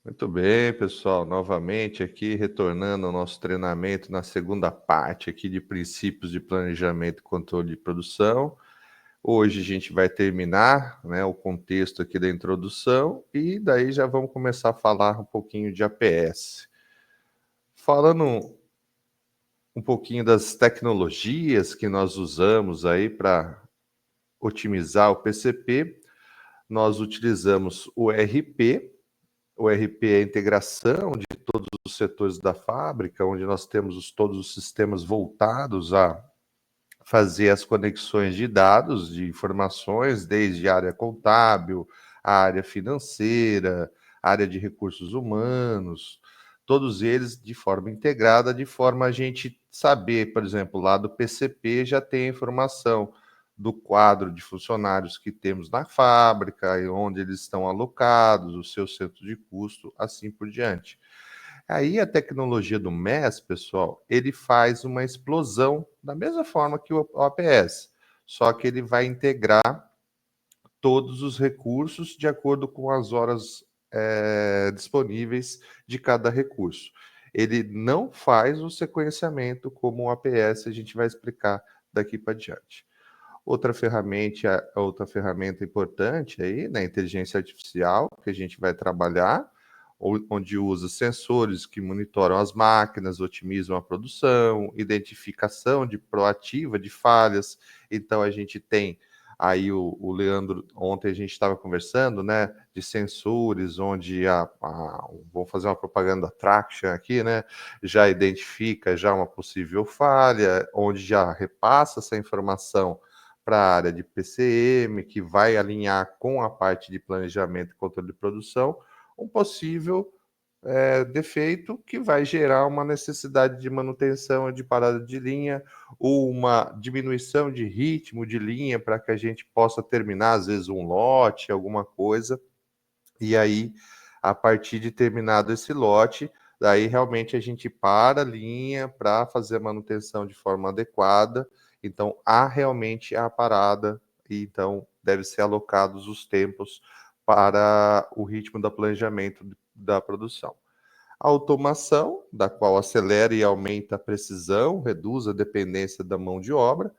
Muito bem, pessoal. Novamente aqui, retornando ao nosso treinamento na segunda parte aqui de princípios de planejamento e controle de produção. Hoje a gente vai terminar, né, o contexto aqui da introdução e daí já vamos começar a falar um pouquinho de APS. Falando um pouquinho das tecnologias que nós usamos aí para otimizar o PCP, nós utilizamos o RP. O RP é a integração de todos os setores da fábrica, onde nós temos todos os sistemas voltados a fazer as conexões de dados, de informações, desde a área contábil, a área financeira, a área de recursos humanos, todos eles de forma integrada, de forma a gente saber, por exemplo, lá do PCP já tem a informação do quadro de funcionários que temos na fábrica, e onde eles estão alocados, o seu centro de custo, assim por diante. Aí a tecnologia do MES, pessoal, ele faz uma explosão da mesma forma que o APS, só que ele vai integrar todos os recursos de acordo com as horas disponíveis de cada recurso. Ele não faz o sequenciamento como o APS, a gente vai explicar daqui para diante. Outra ferramenta importante aí, na inteligência artificial, que a gente vai trabalhar, onde usa sensores que monitoram as máquinas, otimizam a produção, identificação de proativa de falhas. Então a gente tem aí o Leandro, ontem a gente estava conversando, né, de sensores, onde vamos fazer uma propaganda Traction aqui, né, já identifica já uma possível falha, onde já repassa essa informação para a área de PCM, que vai alinhar com a parte de planejamento e controle de produção, um possível defeito que vai gerar uma necessidade de manutenção de parada de linha ou uma diminuição de ritmo de linha para que a gente possa terminar, às vezes, um lote, alguma coisa. E aí, a partir de terminado esse lote, daí realmente a gente para a linha para fazer a manutenção de forma adequada. Então, há realmente a parada, e então deve ser alocados os tempos para o ritmo do planejamento da produção. A automação, da qual acelera e aumenta a precisão, reduz a dependência da mão de obra,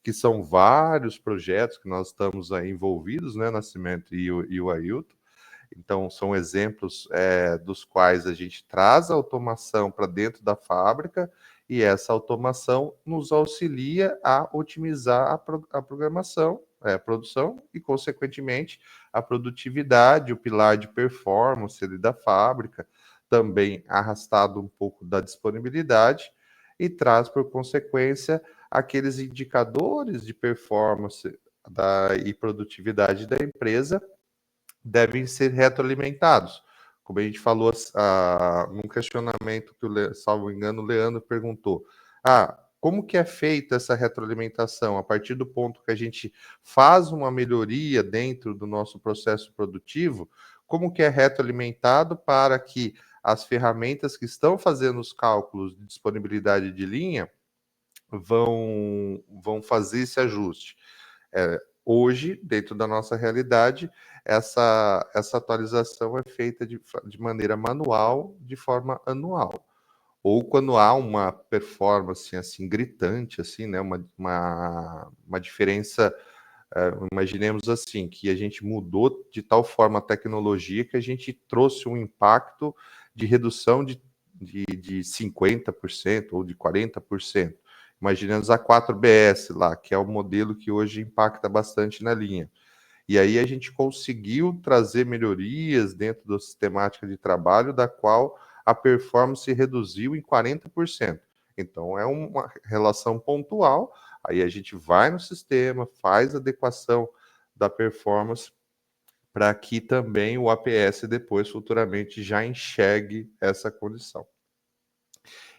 que são vários projetos que nós estamos aí envolvidos, né, Nascimento e o Ailton. Então, são exemplos dos quais a gente traz a automação para dentro da fábrica e essa automação nos auxilia a otimizar a programação, a produção e, consequentemente, a produtividade, o pilar de performance ali da fábrica, também arrastado um pouco da disponibilidade e traz, por consequência, aqueles indicadores de performance e produtividade da empresa devem ser retroalimentados. Como a gente falou num questionamento que, salvo engano, o Leandro perguntou: como que é feita essa retroalimentação? A partir do ponto que a gente faz uma melhoria dentro do nosso processo produtivo, como que é retroalimentado para que as ferramentas que estão fazendo os cálculos de disponibilidade de linha vão fazer esse ajuste? Hoje, dentro da nossa realidade, essa atualização é feita de maneira manual, de forma anual. Ou quando há uma performance assim gritante, assim, né, uma diferença, imaginemos assim, que a gente mudou de tal forma a tecnologia que a gente trouxe um impacto de redução de 50% ou de 40%. Imaginemos a 4BS lá, que é o modelo que hoje impacta bastante na linha. E aí a gente conseguiu trazer melhorias dentro da sistemática de trabalho, da qual a performance reduziu em 40%. Então é uma relação pontual, aí a gente vai no sistema, faz a adequação da performance para que também o APS depois, futuramente, já enxergue essa condição.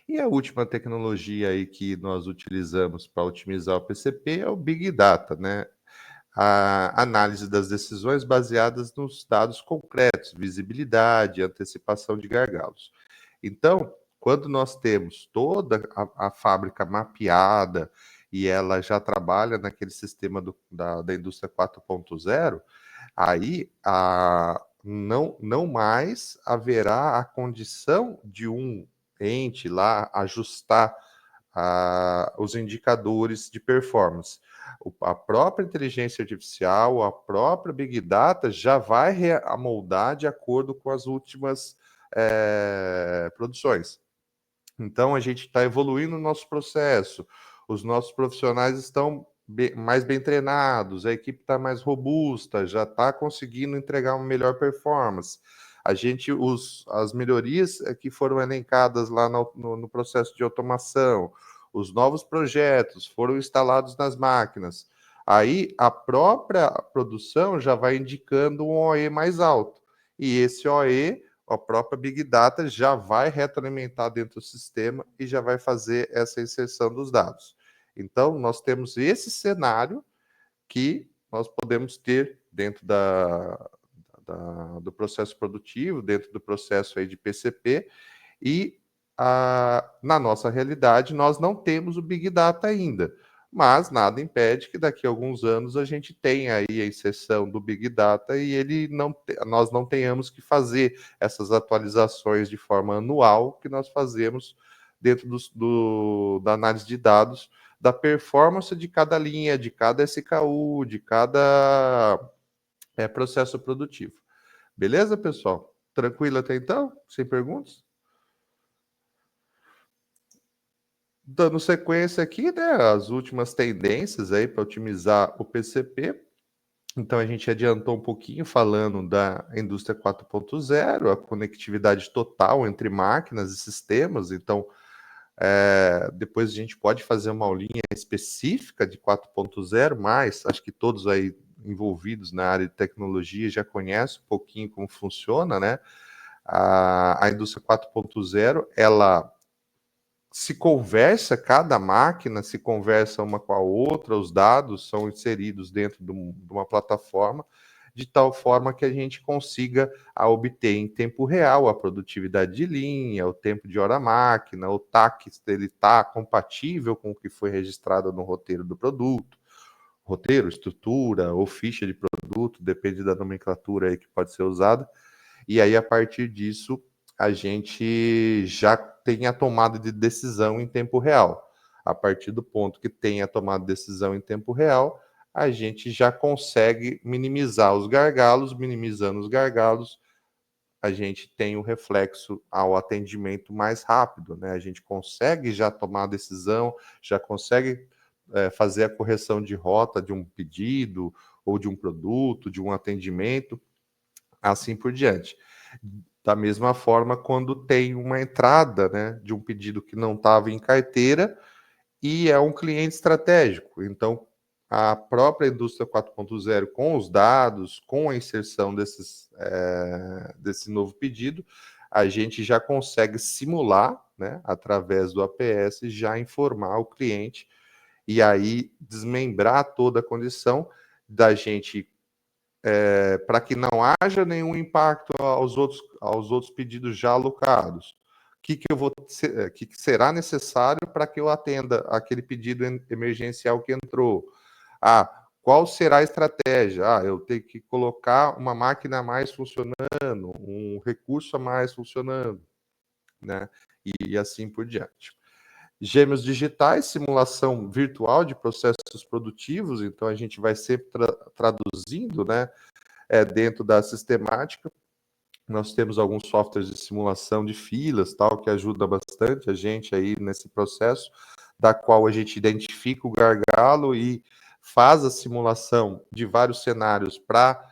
E a última tecnologia aí que nós utilizamos para otimizar o PCP é o Big Data, né? A análise das decisões baseadas nos dados concretos, visibilidade, antecipação de gargalos. Então, quando nós temos toda a fábrica mapeada e ela já trabalha naquele sistema da indústria 4.0, aí não mais haverá a condição de um ente lá ajustar os indicadores de performance. A própria inteligência artificial, a própria Big Data já vai amoldar de acordo com as últimas produções. Então, a gente está evoluindo o nosso processo, os nossos profissionais estão mais bem treinados, a equipe está mais robusta, já está conseguindo entregar uma melhor performance. As melhorias que foram elencadas lá no processo de automação, os novos projetos foram instalados nas máquinas. Aí, a própria produção já vai indicando um OE mais alto. E esse OE, a própria Big Data já vai retroalimentar dentro do sistema e já vai fazer essa inserção dos dados. Então, nós temos esse cenário que nós podemos ter dentro do processo produtivo, dentro do processo aí de PCP, e na nossa realidade nós não temos o Big Data ainda, mas nada impede que daqui a alguns anos a gente tenha aí a inserção do Big Data e nós não tenhamos que fazer essas atualizações de forma anual que nós fazemos dentro da análise de dados, da performance de cada linha, de cada SKU, de cada processo produtivo. Beleza, pessoal? Tranquilo até então? Sem perguntas? Dando sequência aqui, né, as últimas tendências aí para otimizar o PCP. Então, a gente adiantou um pouquinho falando da indústria 4.0, a conectividade total entre máquinas e sistemas. Então, depois a gente pode fazer uma aulinha específica de 4.0, mas acho que todos aí envolvidos na área de tecnologia já conhecem um pouquinho como funciona, né? A indústria 4.0, ela se conversa, cada máquina se conversa uma com a outra, os dados são inseridos dentro de uma plataforma, de tal forma que a gente consiga obter em tempo real a produtividade de linha, o tempo de hora-máquina, o TAC, ele está compatível com o que foi registrado no roteiro do produto, roteiro, estrutura ou ficha de produto, depende da nomenclatura aí que pode ser usada, e aí a partir disso a gente já tem a tomada de decisão em tempo real. A partir do ponto que tem a tomada de decisão em tempo real, a gente já consegue minimizar os gargalos, minimizando os gargalos, a gente tem o reflexo ao atendimento mais rápido, né? A gente consegue já tomar a decisão, já consegue fazer a correção de rota de um pedido, ou de um produto, de um atendimento, assim por diante. Da mesma forma, quando tem uma entrada, né, de um pedido que não estava em carteira e é um cliente estratégico. Então, a própria indústria 4.0, com os dados, com a inserção desse novo pedido, a gente já consegue simular, né, através do APS, já informar o cliente e aí desmembrar toda a condição da gente para que não haja nenhum impacto aos outros pedidos já alocados. Que será necessário para que eu atenda aquele pedido emergencial que entrou? Qual será a estratégia? Eu tenho que colocar uma máquina a mais funcionando, um recurso a mais funcionando, né? E assim por diante. Gêmeos digitais, simulação virtual de processos produtivos, então a gente vai sempre traduzindo, né? Dentro da sistemática, nós temos alguns softwares de simulação de filas, tal, que ajuda bastante a gente aí nesse processo, da qual a gente identifica o gargalo e faz a simulação de vários cenários para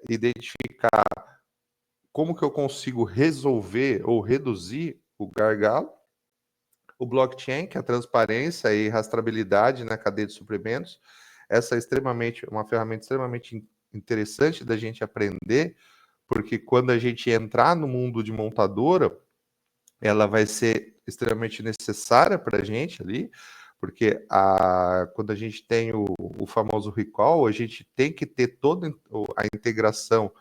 identificar como que eu consigo resolver ou reduzir o gargalo. O blockchain, que é a transparência e rastreabilidade na cadeia de suprimentos, essa é uma ferramenta extremamente interessante da gente aprender, porque quando a gente entrar no mundo de montadora, ela vai ser extremamente necessária para a gente ali, porque quando a gente tem o famoso recall, a gente tem que ter toda a integração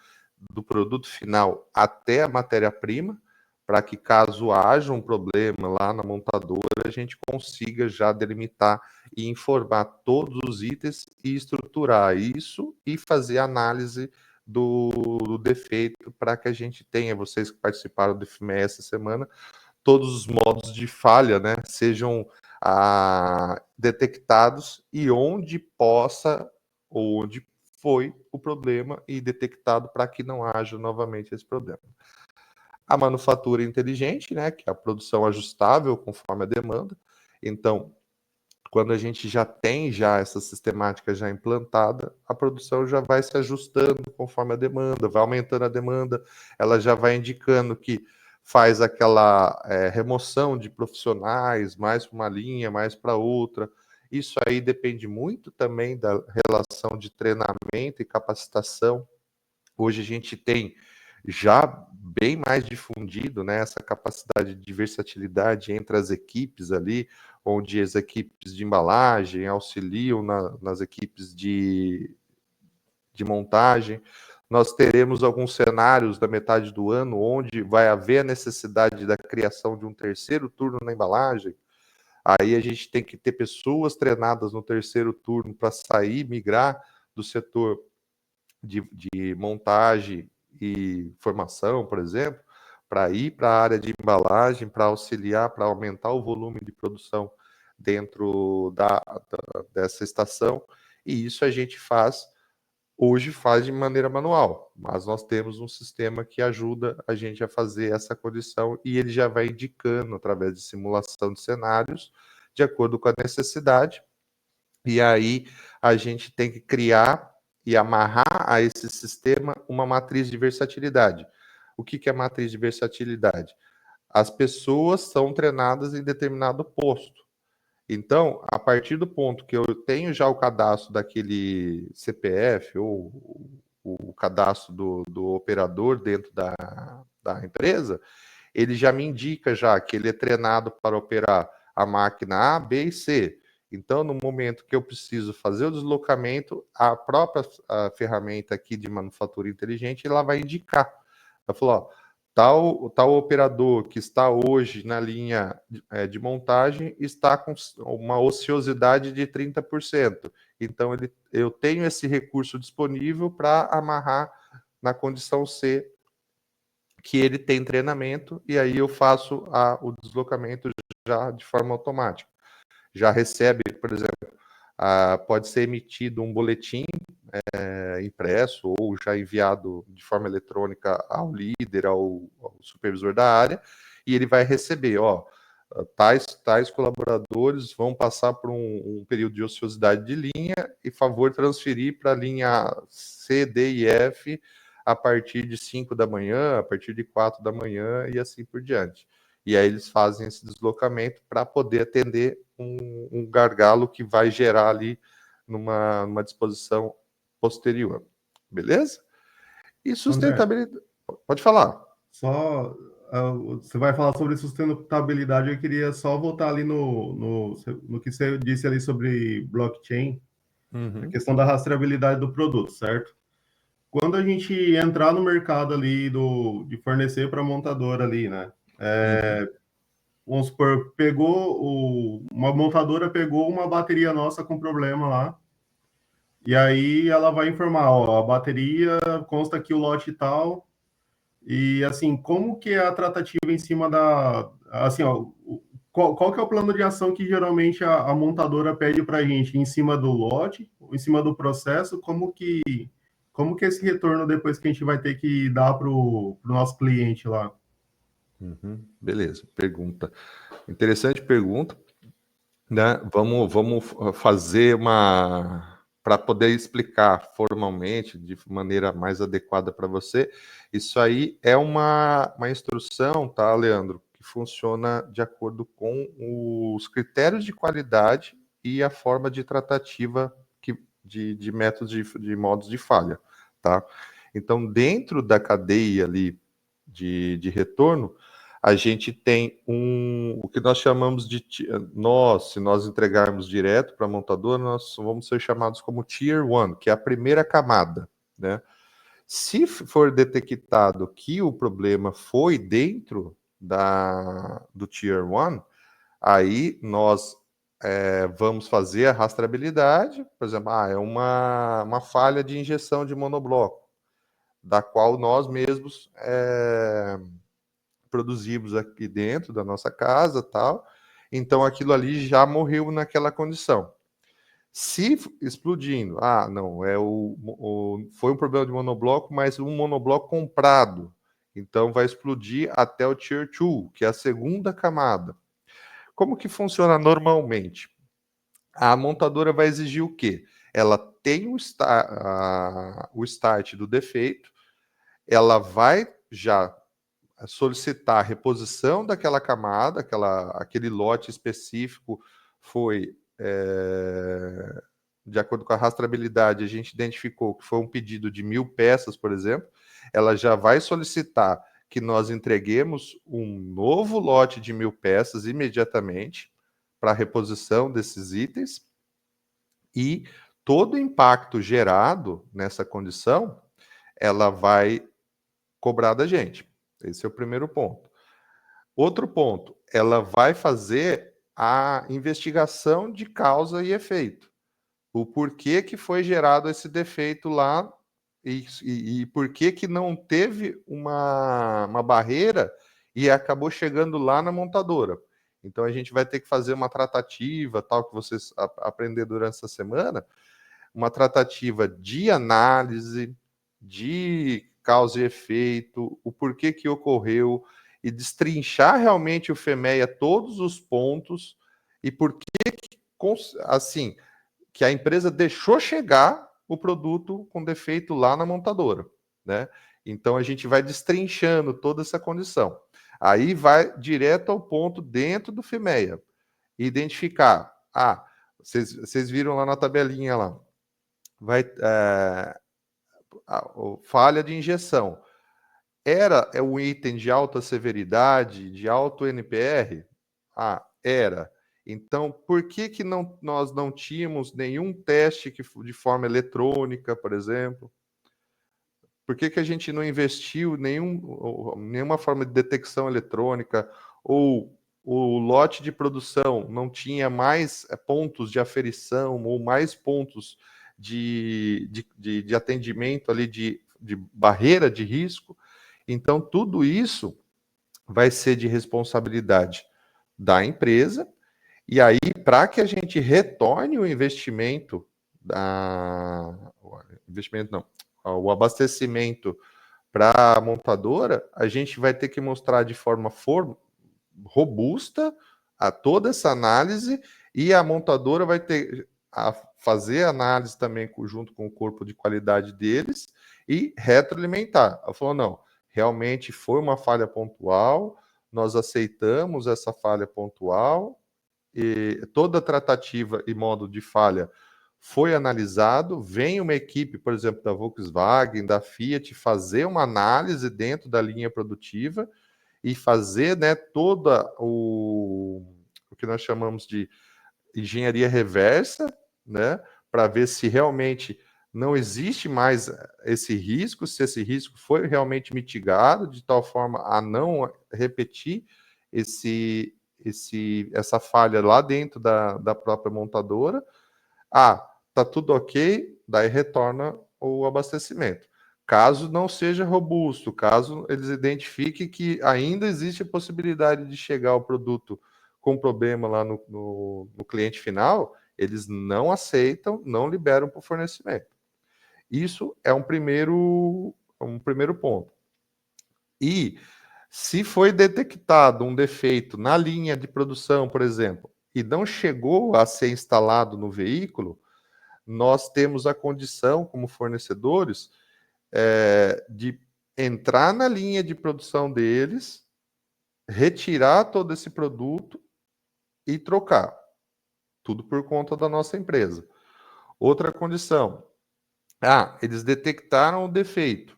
do produto final até a matéria-prima, para que caso haja um problema lá na montadora, a gente consiga já delimitar e informar todos os itens e estruturar isso e fazer análise do defeito para que a gente tenha, vocês que participaram do FME essa semana, todos os modos de falha, né, sejam detectados e onde possa, ou onde foi o problema e detectado para que não haja novamente esse problema. A manufatura inteligente, né, que é a produção ajustável conforme a demanda. Então, quando a gente já tem essa sistemática já implantada, a produção já vai se ajustando conforme a demanda, vai aumentando a demanda, ela já vai indicando que faz aquela remoção de profissionais, mais para uma linha, mais para outra. Isso aí depende muito também da relação de treinamento e capacitação. Hoje a gente tem já bem mais difundido, né, essa capacidade de versatilidade entre as equipes ali, onde as equipes de embalagem auxiliam nas equipes de montagem. Nós teremos alguns cenários da metade do ano onde vai haver a necessidade da criação de um terceiro turno na embalagem. Aí a gente tem que ter pessoas treinadas no terceiro turno para sair, migrar do setor de montagem e formação, por exemplo, para ir para a área de embalagem, para auxiliar, para aumentar o volume de produção dentro dessa estação. E isso a gente hoje faz de maneira manual, mas nós temos um sistema que ajuda a gente a fazer essa condição e ele já vai indicando, através de simulação de cenários, de acordo com a necessidade. E aí a gente tem que criar e amarrar a esse sistema uma matriz de versatilidade. O que é matriz de versatilidade? As pessoas são treinadas em determinado posto. Então, a partir do ponto que eu tenho já o cadastro daquele CPF ou o cadastro do operador dentro da empresa, ele já me indica já que ele é treinado para operar a máquina A, B e C. Então, no momento que eu preciso fazer o deslocamento, a própria ferramenta aqui de manufatura inteligente, ela vai indicar. Ela falou, ó, tal operador que está hoje na linha de montagem está com uma ociosidade de 30%. Então, eu tenho esse recurso disponível para amarrar na condição C, que ele tem treinamento, e aí eu faço o deslocamento já de forma automática. Já recebe, por exemplo, pode ser emitido um boletim impresso ou já enviado de forma eletrônica ao líder, ao supervisor da área, e ele vai receber, ó, tais colaboradores vão passar por um período de ociosidade de linha e favor transferir para a linha C, D e F a partir de 5 da manhã, a partir de 4 da manhã e assim por diante. E aí eles fazem esse deslocamento para poder atender um gargalo que vai gerar ali numa disposição posterior. Beleza? E André, sustentabilidade. Pode falar. só você vai falar sobre sustentabilidade. Eu queria só voltar ali no que você disse ali sobre blockchain, a Uhum. questão da rastreabilidade do produto, certo? Quando a gente entrar no mercado ali de fornecer para a montadora ali, né? Uhum. Vamos supor, uma montadora pegou uma bateria nossa com problema lá, e aí ela vai informar, ó, a bateria consta aqui o lote tal, e assim, como que é a tratativa em cima assim, ó, qual que é o plano de ação que geralmente a montadora pede para a gente, em cima do lote, em cima do processo, como que é esse retorno depois que a gente vai ter que dar para o nosso cliente lá? Uhum. Beleza, pergunta. Interessante pergunta, né? Vamos fazer para poder explicar formalmente, de maneira mais adequada para você. Isso aí é uma instrução, tá, Leandro, que funciona de acordo com os critérios de qualidade e a forma de tratativa de métodos de modos de falha, tá? Então, dentro da cadeia ali de retorno, a gente tem o que nós chamamos de se nós entregarmos direto para a montadora, nós vamos ser chamados como Tier 1, que é a primeira camada, né? Se for detectado que o problema foi dentro do Tier 1, aí nós vamos fazer a rastreabilidade, por exemplo, é uma falha de injeção de monobloco. da qual nós mesmos produzimos aqui dentro da nossa casa, tal. Então aquilo ali já morreu naquela condição. Se explodindo, não, foi um problema de monobloco, mas um monobloco comprado. Então vai explodir até o Tier 2, que é a segunda camada. Como que funciona normalmente? A montadora vai exigir o quê? Ela tem o start do defeito, ela vai já solicitar a reposição daquela camada, aquele lote específico foi, de acordo com a rastreabilidade, a gente identificou que foi um pedido de 1.000 peças, por exemplo, ela já vai solicitar que nós entreguemos um novo lote de 1.000 peças imediatamente para a reposição desses itens, e todo o impacto gerado nessa condição, ela vai cobrar da gente. Esse é o primeiro ponto. Outro ponto, ela vai fazer a investigação de causa e efeito. O porquê que foi gerado esse defeito lá e por que não teve uma barreira e acabou chegando lá na montadora. Então a gente vai ter que fazer uma tratativa, tal, que vocês aprenderam durante essa semana, uma tratativa de análise, de causa e efeito, o porquê que ocorreu, e destrinchar realmente o FEMEA todos os pontos, e por que, assim, que a empresa deixou chegar o produto com defeito lá na montadora, né? Então a gente vai destrinchando toda essa condição. Aí vai direto ao ponto dentro do FEMEA. Identificar. Vocês viram lá na tabelinha lá. Falha de injeção. É um item de alta severidade, de alto NPR? Era. Então, por que nós não tínhamos nenhum teste de forma eletrônica, por exemplo? Por que a gente não investiu nenhuma forma de detecção eletrônica? Ou o lote de produção não tinha mais pontos de aferição ou mais pontos de atendimento ali, de barreira de risco? Então, tudo isso vai ser de responsabilidade da empresa, e aí, para que a gente retorne o investimento, o abastecimento para a montadora, a gente vai ter que mostrar de forma robusta a toda essa análise, e a montadora vai ter a fazer análise também junto com o corpo de qualidade deles e retroalimentar. Ela falou, não, realmente foi uma falha pontual, nós aceitamos essa falha pontual, e toda tratativa e modo de falha foi analisado, vem uma equipe, por exemplo, da Volkswagen, da Fiat, fazer uma análise dentro da linha produtiva e fazer, né, toda o que nós chamamos de engenharia reversa, né, para ver se realmente não existe mais esse risco, se esse risco foi realmente mitigado, de tal forma a não repetir essa falha lá dentro da própria montadora. Tá tudo ok, daí retorna o abastecimento. Caso não seja robusto, caso eles identifiquem que ainda existe a possibilidade de chegar o produto com problema lá no cliente final, eles não aceitam, não liberam para o fornecimento. Isso é um primeiro ponto. E se foi detectado um defeito na linha de produção, por exemplo, e não chegou a ser instalado no veículo, nós temos a condição, como fornecedores, de entrar na linha de produção deles, retirar todo esse produto e trocar. Tudo por conta da nossa empresa. Outra condição. Eles detectaram o defeito.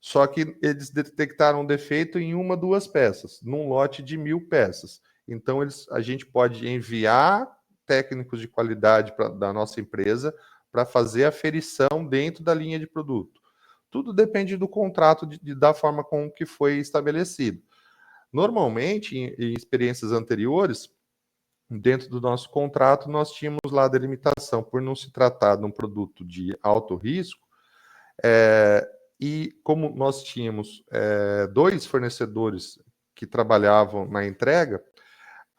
Só que eles detectaram o defeito em 1, 2 peças, num lote de 1.000 peças. Então, a gente pode enviar técnicos de qualidade da nossa empresa para fazer a aferição dentro da linha de produto. Tudo depende do contrato, da forma com que foi estabelecido. Normalmente, em experiências anteriores, dentro do nosso contrato, nós tínhamos lá a delimitação, por não se tratar de um produto de alto risco, E como nós tínhamos 2 fornecedores que trabalhavam na entrega,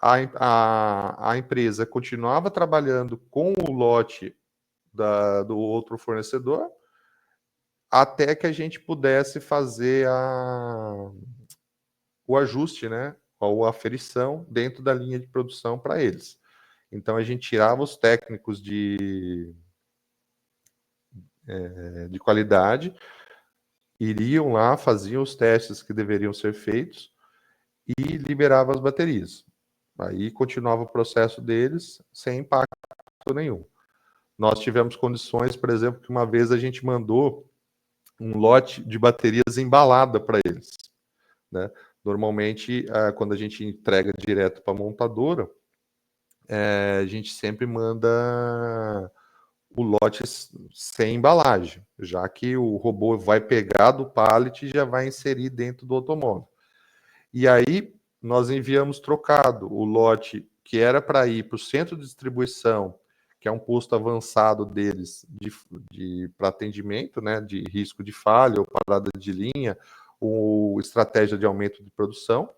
a empresa continuava trabalhando com o lote do outro fornecedor até que a gente pudesse fazer o ajuste, né, ou a aferição dentro da linha de produção para eles. Então a gente tirava os técnicos de qualidade, iriam lá, faziam os testes que deveriam ser feitos e liberava as baterias. Aí continuava o processo deles sem impacto nenhum. Nós tivemos condições, por exemplo, que uma vez a gente mandou um lote de baterias embalada para eles, né? Normalmente, quando a gente entrega direto para a montadora, a gente sempre manda o lote sem embalagem, já que o robô vai pegar do pallet e já vai inserir dentro do automóvel. E aí nós enviamos trocado o lote que era para ir para o centro de distribuição, que é um posto avançado deles para atendimento, né, de risco de falha ou parada de linha, ou estratégia de aumento de produção,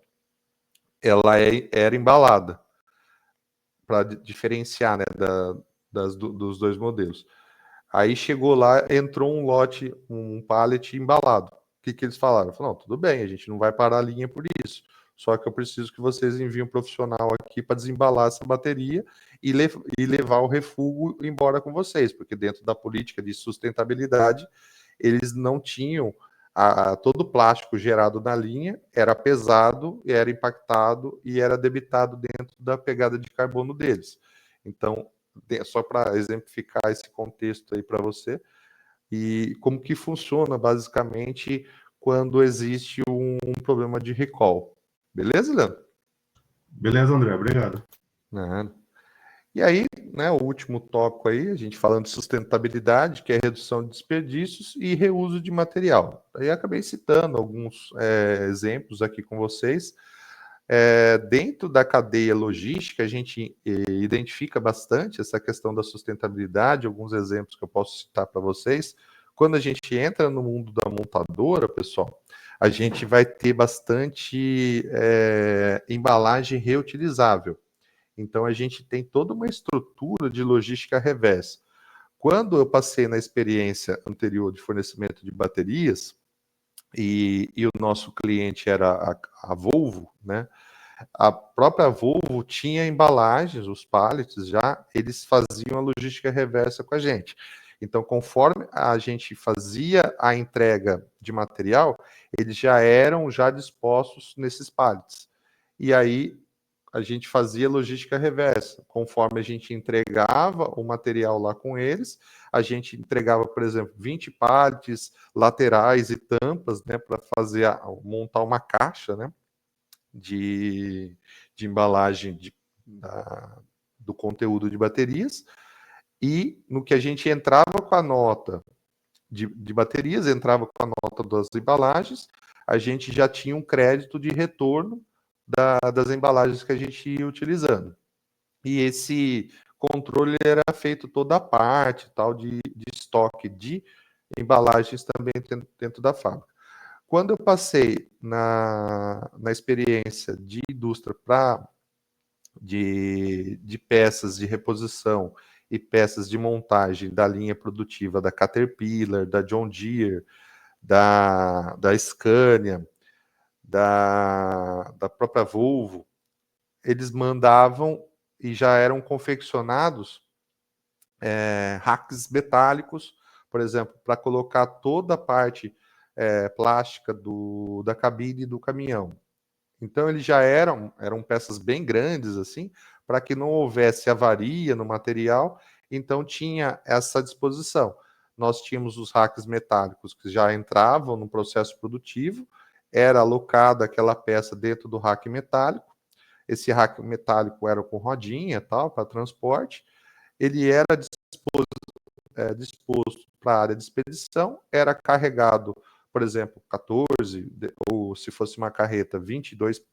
ela era embalada para diferenciar, né, dos 2 modelos. Aí chegou lá, entrou um lote, um pallet embalado. O que eles falaram? Falaram, não, tudo bem, a gente não vai parar a linha por isso. Só que eu preciso que vocês enviem um profissional aqui para desembalar essa bateria e levar o refúgio embora com vocês, porque dentro da política de sustentabilidade, eles não tinham todo o plástico gerado na linha, era pesado, era impactado e era debitado dentro da pegada de carbono deles. Então, só para exemplificar esse contexto aí para você, e como que funciona basicamente quando existe um problema de recall. Beleza, Leandro? Beleza, André, obrigado. E aí, né, o último tópico aí, a gente falando de sustentabilidade, que é redução de desperdícios e reuso de material. Aí acabei citando alguns exemplos aqui com vocês. Dentro da cadeia logística, a gente identifica bastante essa questão da sustentabilidade, alguns exemplos que eu posso citar para vocês. Quando a gente entra no mundo da montadora, pessoal, a gente vai ter bastante embalagem reutilizável. Então, a gente tem toda uma estrutura de logística reversa. Quando eu passei na experiência anterior de fornecimento de baterias, e o nosso cliente era a Volvo, né? A própria Volvo tinha embalagens, os pallets já, eles faziam a logística reversa com a gente. Então, conforme a gente fazia a entrega de material, eles já eram dispostos nesses pallets. E aí a gente fazia logística reversa. Conforme a gente entregava o material lá com eles, a gente entregava, por exemplo, 20 pallets laterais e tampas, né, para montar uma caixa, né, de embalagem do conteúdo de baterias. E no que a gente entrava com a nota de baterias, entrava com a nota das embalagens, a gente já tinha um crédito de retorno das embalagens que a gente ia utilizando. E esse controle era feito toda a parte tal de estoque de embalagens também dentro da fábrica. Quando eu passei na experiência de indústria de peças de reposição e peças de montagem da linha produtiva da Caterpillar, da John Deere, da Scania, da própria Volvo, eles mandavam e já eram confeccionados racks metálicos, por exemplo, para colocar toda a parte plástica da cabine do caminhão. Então, eles já eram peças bem grandes, assim, para que não houvesse avaria no material, então tinha essa disposição. Nós tínhamos os racks metálicos que já entravam no processo produtivo, era alocada aquela peça dentro do rack metálico, esse rack metálico era com rodinha, tal, para transporte, ele era disposto para a área de expedição, era carregado, por exemplo, 14, ou se fosse uma carreta, 22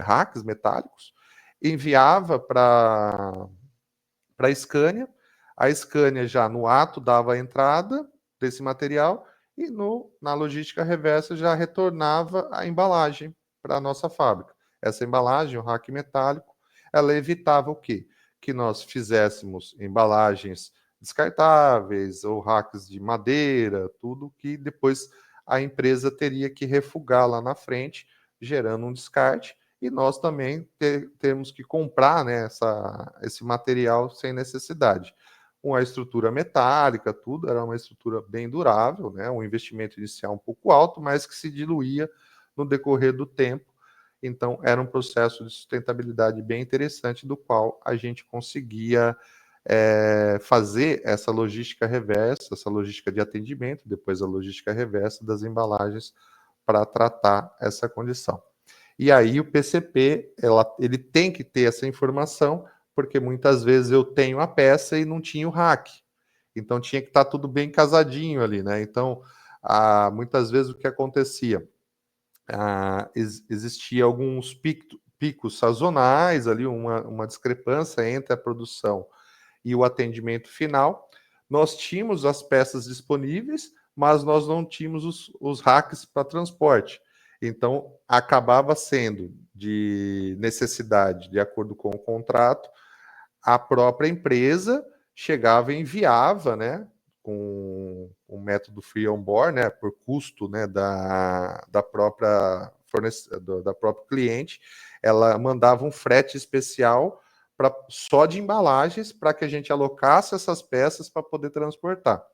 racks metálicos, enviava para a Scania já no ato dava a entrada desse material e na logística reversa já retornava a embalagem para a nossa fábrica. Essa embalagem, o rack metálico, ela evitava o quê? Que nós fizéssemos embalagens descartáveis ou racks de madeira, tudo que depois a empresa teria que refugar lá na frente, gerando um descarte, e nós também temos que comprar, né, esse material sem necessidade. Uma estrutura metálica, tudo, era uma estrutura bem durável, né, um investimento inicial um pouco alto, mas que se diluía no decorrer do tempo. Então, era um processo de sustentabilidade bem interessante, do qual a gente conseguia fazer essa logística reversa, essa logística de atendimento, depois a logística reversa das embalagens para tratar essa condição. E aí o PCP, ele tem que ter essa informação, porque muitas vezes eu tenho a peça e não tinha o rack. Então tinha que estar tudo bem casadinho ali, né? Então, muitas vezes o que acontecia? Existia alguns picos sazonais ali, uma discrepância entre a produção e o atendimento final. Nós tínhamos as peças disponíveis, mas nós não tínhamos os racks para transporte. Então, acabava sendo de necessidade, de acordo com o contrato, a própria empresa chegava e enviava, né, com o método free on board, né, por custo, né, da própria da próprio cliente, ela mandava um frete especial só de embalagens para que a gente alocasse essas peças para poder transportar.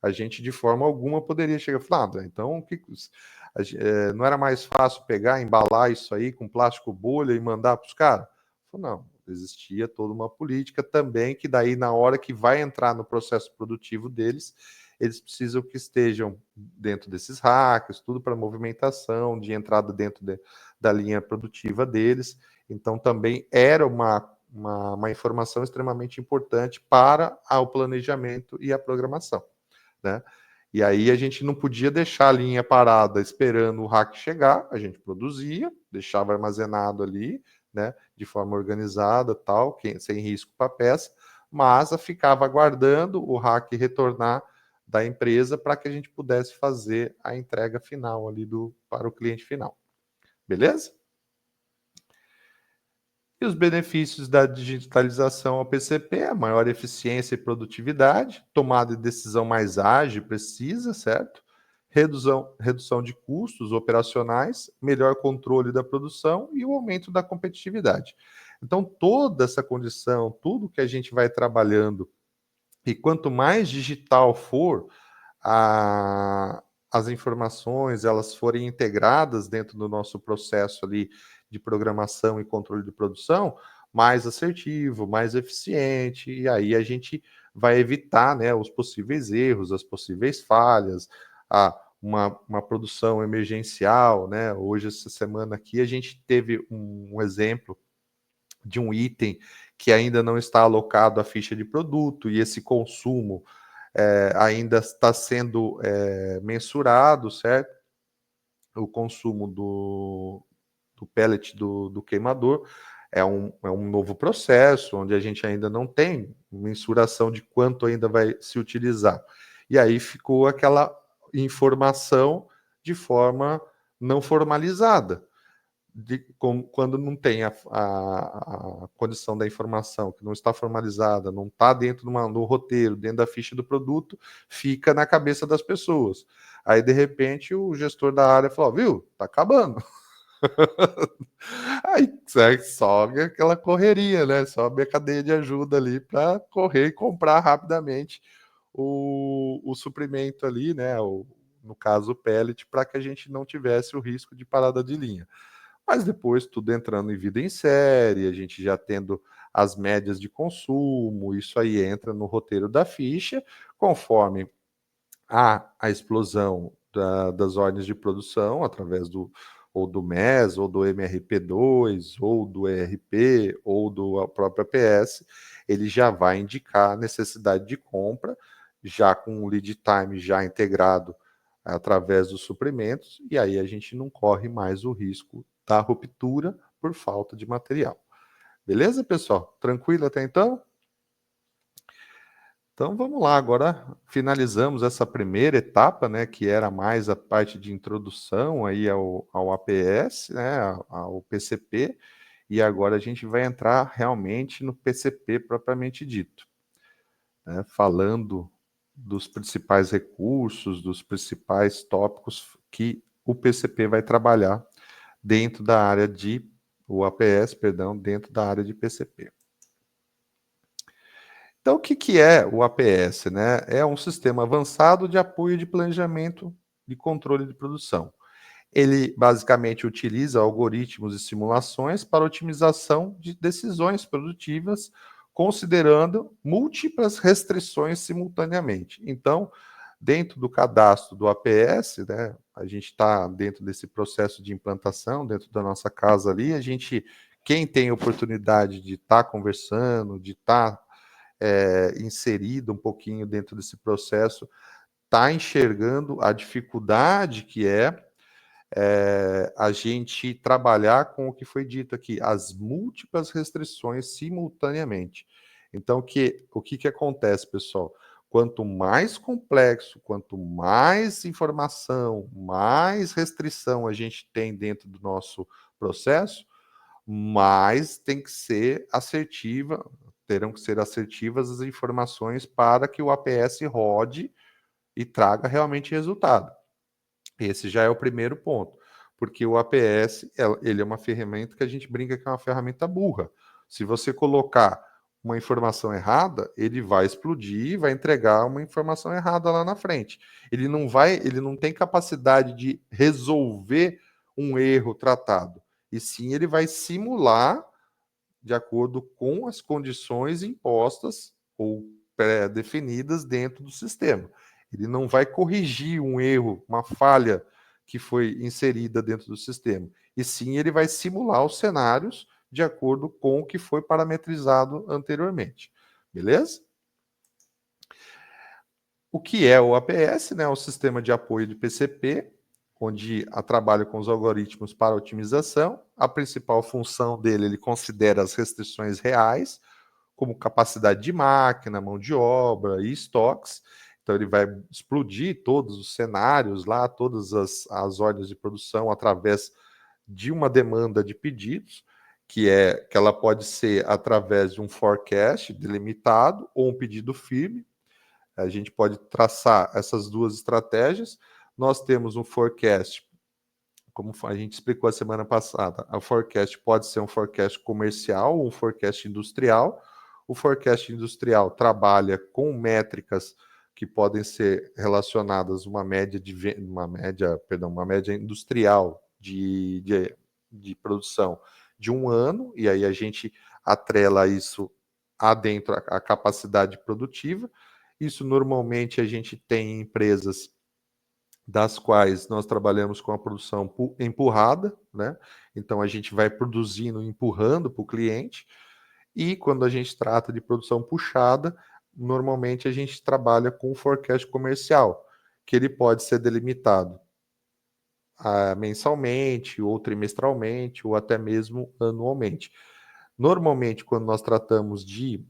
A gente, de forma alguma, poderia chegar e falar, então, não era mais fácil pegar, embalar isso aí com plástico bolha e mandar para os caras? Não, existia toda uma política também, que daí, na hora que vai entrar no processo produtivo deles, eles precisam que estejam dentro desses hackers, tudo para movimentação, de entrada dentro da linha produtiva deles. Então, também era uma informação extremamente importante para o planejamento e a programação, né? E aí a gente não podia deixar a linha parada esperando o hack chegar, a gente produzia, deixava armazenado ali, né, de forma organizada, tal, sem risco para a peça, mas ficava aguardando o hack retornar da empresa para que a gente pudesse fazer a entrega final ali para o cliente final. Beleza? E os benefícios da digitalização ao PCP: a maior eficiência e produtividade, tomada de decisão mais ágil e precisa, certo? Redução de custos operacionais, melhor controle da produção e o aumento da competitividade. Então, toda essa condição, tudo que a gente vai trabalhando, e quanto mais digital for, as informações, elas forem integradas dentro do nosso processo ali de programação e controle de produção, mais assertivo, mais eficiente, e aí a gente vai evitar, né, os possíveis erros, as possíveis falhas, uma produção emergencial, né? Hoje, essa semana aqui, a gente teve um exemplo de um item que ainda não está alocado à ficha de produto, e esse consumo ainda está sendo mensurado, certo? O consumo do pellet do queimador é um novo processo, onde a gente ainda não tem mensuração de quanto ainda vai se utilizar. E aí ficou aquela informação de forma não formalizada. Quando não tem a condição da informação, que não está formalizada, não está dentro do roteiro, dentro da ficha do produto, fica na cabeça das pessoas. Aí, de repente, o gestor da área falou: viu, tá acabando. Aí sobe aquela correria, né? Sobe a cadeia de ajuda ali para correr e comprar rapidamente o suprimento ali, né? No caso, o pellet, para que a gente não tivesse o risco de parada de linha. Mas depois, tudo entrando em vida em série, a gente já tendo as médias de consumo, isso aí entra no roteiro da ficha, conforme a explosão das ordens de produção, através ou do MES, ou do MRP2, ou do ERP, ou do próprio APS, ele já vai indicar a necessidade de compra, já com o lead time já integrado através dos suprimentos, e aí a gente não corre mais o risco da ruptura por falta de material. Beleza, pessoal? Tranquilo até então? Então vamos lá, agora finalizamos essa primeira etapa, né, que era mais a parte de introdução aí ao APS, né, ao PCP, e agora a gente vai entrar realmente no PCP propriamente dito, né, falando dos principais recursos, dos principais tópicos que o PCP vai trabalhar dentro da área de, o APS, perdão, dentro da área de PCP. Então, o que é o APS, né? É um sistema avançado de apoio de planejamento e controle de produção. Ele basicamente utiliza algoritmos e simulações para otimização de decisões produtivas, considerando múltiplas restrições simultaneamente. Então, dentro do cadastro do APS, né, a gente está dentro desse processo de implantação, dentro da nossa casa ali, quem tem oportunidade de estar conversando, de estar inserido um pouquinho dentro desse processo, está enxergando a dificuldade que a gente trabalhar com o que foi dito aqui, as múltiplas restrições simultaneamente. Então, o que acontece, pessoal? Quanto mais complexo, quanto mais informação, mais restrição a gente tem dentro do nosso processo, mais tem que ser assertiva, terão que ser assertivas as informações para que o APS rode e traga realmente resultado. Esse já é o primeiro ponto, porque o APS ele é uma ferramenta que a gente brinca que é uma ferramenta burra. Se você colocar uma informação errada, ele vai explodir, vai entregar uma informação errada lá na frente. Ele não tem capacidade de resolver um erro tratado, e sim ele vai simular de acordo com as condições impostas ou pré-definidas dentro do sistema. Ele não vai corrigir um erro, uma falha que foi inserida dentro do sistema, e sim ele vai simular os cenários de acordo com o que foi parametrizado anteriormente. Beleza? O que é o APS, né? O sistema de apoio de PCP, onde trabalha com os algoritmos para otimização. A principal função dele, ele considera as restrições reais, como capacidade de máquina, mão de obra e estoques. Então, ele vai explodir todos os cenários lá, todas as ordens de produção através de uma demanda de pedidos, que ela pode ser através de um forecast delimitado ou um pedido firme. A gente pode traçar essas duas estratégias. Nós temos um forecast, como a gente explicou a semana passada, a forecast pode ser um forecast comercial ou um forecast industrial. O forecast industrial trabalha com métricas que podem ser relacionadas a uma média industrial de produção de um ano, e aí a gente atrela isso adentro a capacidade produtiva. Isso normalmente a gente tem empresas das quais nós trabalhamos com a produção empurrada, né? Então a gente vai produzindo, empurrando para o cliente, e quando a gente trata de produção puxada, normalmente a gente trabalha com o forecast comercial, que ele pode ser delimitado mensalmente, ou trimestralmente, ou até mesmo anualmente. Normalmente, quando nós tratamos de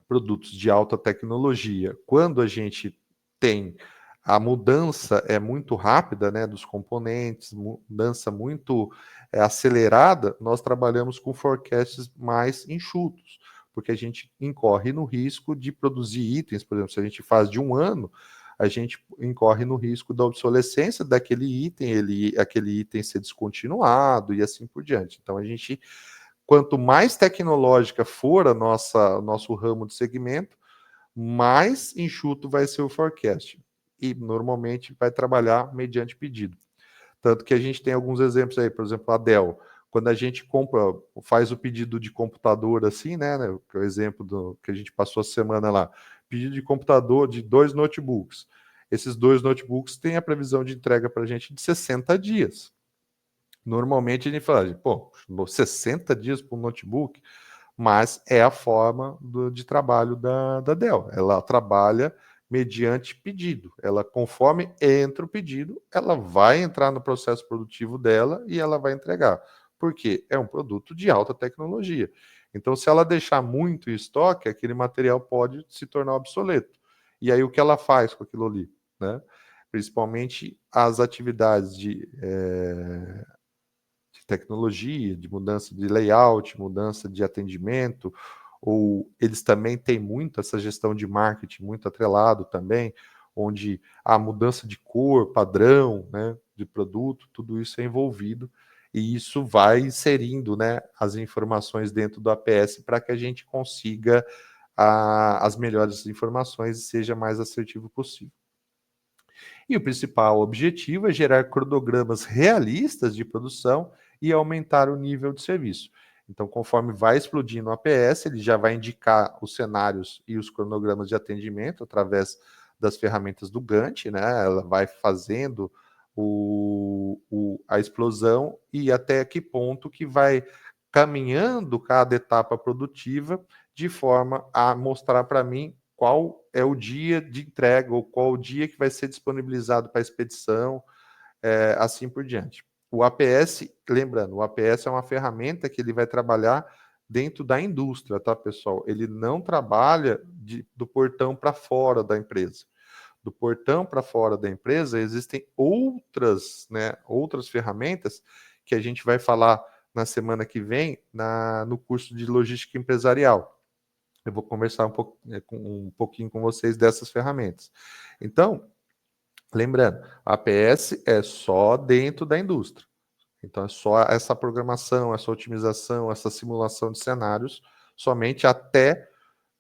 produtos de alta tecnologia, quando a gente tem a mudança é muito rápida, né, dos componentes, mudança muito acelerada, nós trabalhamos com forecasts mais enxutos, porque a gente incorre no risco de produzir itens, por exemplo, se a gente faz de um ano, a gente incorre no risco da obsolescência daquele item, aquele item ser descontinuado e assim por diante. Então, quanto mais tecnológica for nosso ramo de segmento, mais enxuto vai ser o forecast. E normalmente vai trabalhar mediante pedido. Tanto que a gente tem alguns exemplos aí, por exemplo, a Dell. Quando a gente faz o pedido de computador assim, né? Que é o exemplo que a gente passou a semana lá. Pedido de computador de 2 notebooks. Esses 2 notebooks têm a previsão de entrega para a gente de 60 dias. Normalmente a gente fala, pô, 60 dias para um notebook, mas é a forma de trabalho da Dell. Ela trabalha mediante pedido. Ela, conforme entra o pedido, ela vai entrar no processo produtivo dela e ela vai entregar. Porque é um produto de alta tecnologia. Então, se ela deixar muito em estoque, aquele material pode se tornar obsoleto. E aí, o que ela faz com aquilo ali, né? Principalmente as atividades de tecnologia, de mudança de layout, mudança de atendimento, ou eles também têm muito essa gestão de marketing, muito atrelado também, onde a mudança de cor, padrão, né, de produto, tudo isso é envolvido, e isso vai inserindo, né, as informações dentro do APS para que a gente consiga as melhores informações e seja mais assertivo possível. E o principal objetivo é gerar cronogramas realistas de produção e aumentar o nível de serviço. Então, conforme vai explodindo o APS, ele já vai indicar os cenários e os cronogramas de atendimento através das ferramentas do Gantt, né? Ela vai fazendo a explosão e até que ponto que vai caminhando cada etapa produtiva de forma a mostrar para mim qual é o dia de entrega ou qual o dia que vai ser disponibilizado para expedição, assim por diante. O APS, lembrando, o APS é uma ferramenta que ele vai trabalhar dentro da indústria, tá, pessoal? Ele não trabalha do portão para fora da empresa. Do portão para fora da empresa existem outras ferramentas que a gente vai falar na semana que vem no curso de logística empresarial. Eu vou conversar um pouquinho com vocês dessas ferramentas. Então, lembrando, a APS é só dentro da indústria. Então, é só essa programação, essa otimização, essa simulação de cenários, somente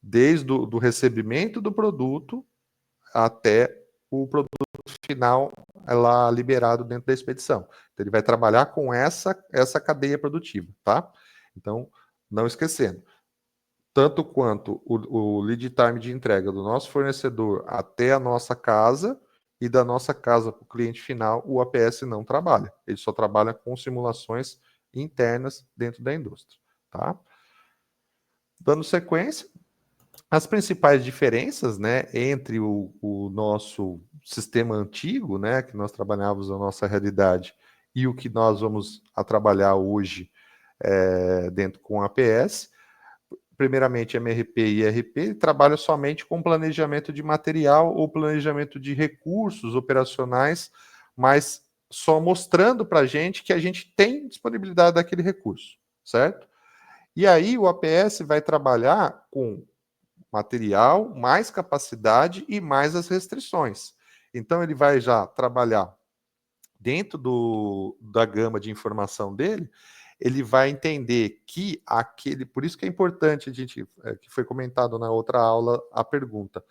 desde o recebimento do produto até o produto final lá liberado dentro da expedição. Então, ele vai trabalhar com essa cadeia produtiva, tá? Então, não esquecendo, tanto quanto o lead time de entrega do nosso fornecedor até a nossa casa e da nossa casa para o cliente final, o APS não trabalha. Ele só trabalha com simulações internas dentro da indústria. Tá? Dando sequência, as principais diferenças, né, entre o nosso sistema antigo, né, que nós trabalhávamos na nossa realidade, e o que nós vamos trabalhar hoje dentro com o APS. Primeiramente, MRP e IRP trabalham somente com planejamento de material ou planejamento de recursos operacionais, mas só mostrando para a gente que a gente tem disponibilidade daquele recurso, certo? E aí o APS vai trabalhar com material, mais capacidade e mais as restrições. Então, ele vai já trabalhar dentro da gama de informação dele, ele vai entender que por isso que é importante, que foi comentado na outra aula, a pergunta,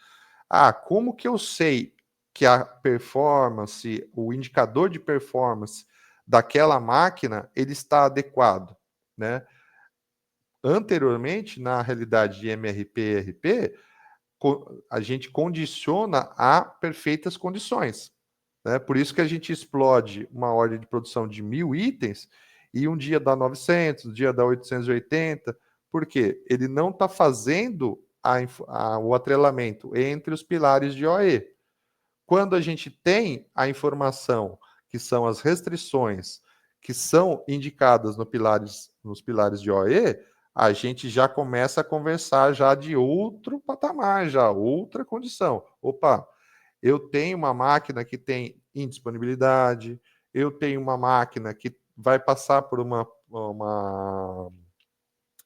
como que eu sei que a performance, o indicador de performance daquela máquina, ele está adequado, né? Anteriormente, na realidade de MRP e ERP, a gente condiciona a perfeitas condições, né? Por isso que a gente explode uma ordem de produção de 1.000 itens e um dia dá 900, um dia dá 880, porque ele não está fazendo o atrelamento entre os pilares de OE. Quando a gente tem a informação, que são as restrições, que são indicadas nos pilares de OE, a gente já começa a conversar já de outro patamar, já outra condição. Opa, eu tenho uma máquina que tem indisponibilidade, eu tenho uma máquina que vai passar por uma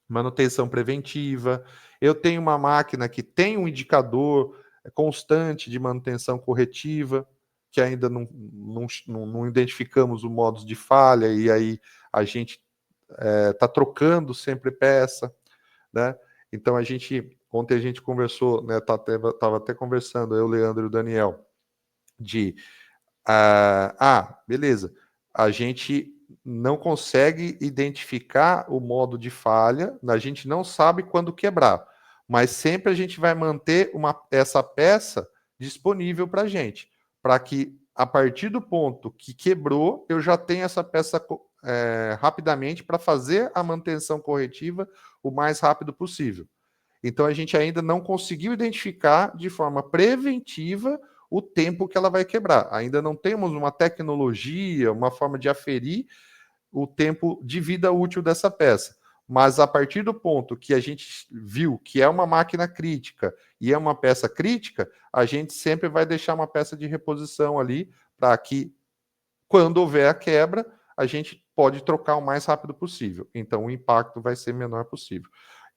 manutenção preventiva, eu tenho uma máquina que tem um indicador constante de manutenção corretiva, que ainda não identificamos o modus de falha, e aí a gente está trocando sempre peça, né? Então ontem a gente conversou, né? Tava até conversando, eu, Leandro e o Daniel, beleza, a gente não consegue identificar o modo de falha, a gente não sabe quando quebrar, mas sempre a gente vai manter essa peça disponível para a gente, para que a partir do ponto que quebrou, eu já tenha essa peça rapidamente para fazer a manutenção corretiva o mais rápido possível. Então a gente ainda não conseguiu identificar de forma preventiva o tempo que ela vai quebrar. Ainda não temos uma tecnologia, uma forma de aferir o tempo de vida útil dessa peça. Mas a partir do ponto que a gente viu que é uma máquina crítica e é uma peça crítica, a gente sempre vai deixar uma peça de reposição ali para que, quando houver a quebra, a gente pode trocar o mais rápido possível. Então, o impacto vai ser menor possível.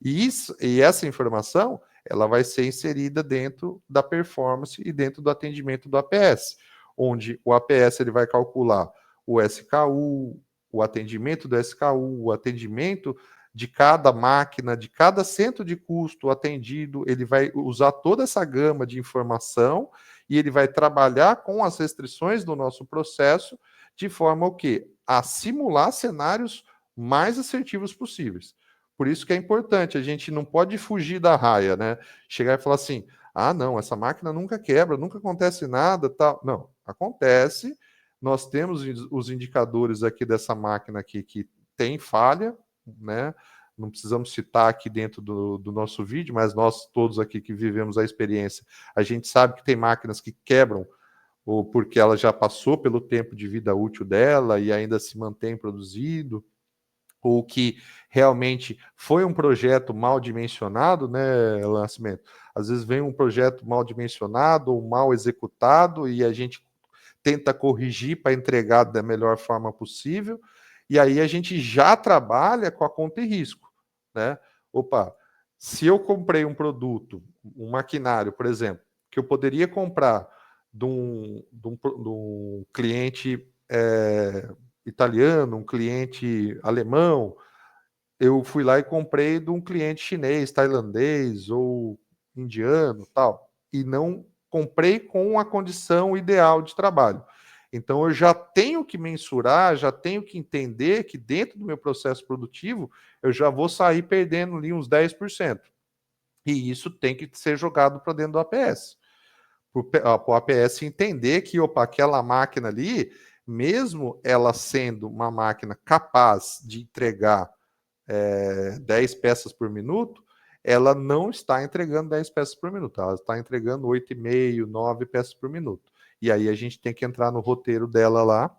E essa informação, ela vai ser inserida dentro da performance e dentro do atendimento do APS, onde o APS ele vai calcular o SKU, o atendimento do SKU, o atendimento de cada máquina, de cada centro de custo atendido, ele vai usar toda essa gama de informação e ele vai trabalhar com as restrições do nosso processo de forma o quê? A simular cenários mais assertivos possíveis. Por isso que é importante, a gente não pode fugir da raia, né? Chegar e falar assim, ah, não, essa máquina nunca quebra, nunca acontece nada, tal. Não, acontece. Nós temos os indicadores aqui dessa máquina aqui que tem falha, né? Não precisamos citar aqui dentro do nosso vídeo, mas nós todos aqui que vivemos a experiência, a gente sabe que tem máquinas que quebram ou porque ela já passou pelo tempo de vida útil dela e ainda se mantém produzido, ou que realmente foi um projeto mal dimensionado, né, Nascimento? Às vezes vem um projeto mal dimensionado ou mal executado e a gente tenta corrigir para entregar da melhor forma possível, e aí a gente já trabalha com a conta e risco, né? Opa, se eu comprei um produto, um maquinário, por exemplo, que eu poderia comprar de um cliente italiano, um cliente alemão, eu fui lá e comprei de um cliente chinês, tailandês ou indiano, tal, e não comprei com a condição ideal de trabalho. Então eu já tenho que mensurar, já tenho que entender que dentro do meu processo produtivo eu já vou sair perdendo ali uns 10%. E isso tem que ser jogado para dentro do APS. Para o APS entender que, opa, aquela máquina ali, mesmo ela sendo uma máquina capaz de entregar 10 peças por minuto, ela não está entregando 10 peças por minuto, ela está entregando 8,5, 9 peças por minuto. E aí a gente tem que entrar no roteiro dela lá,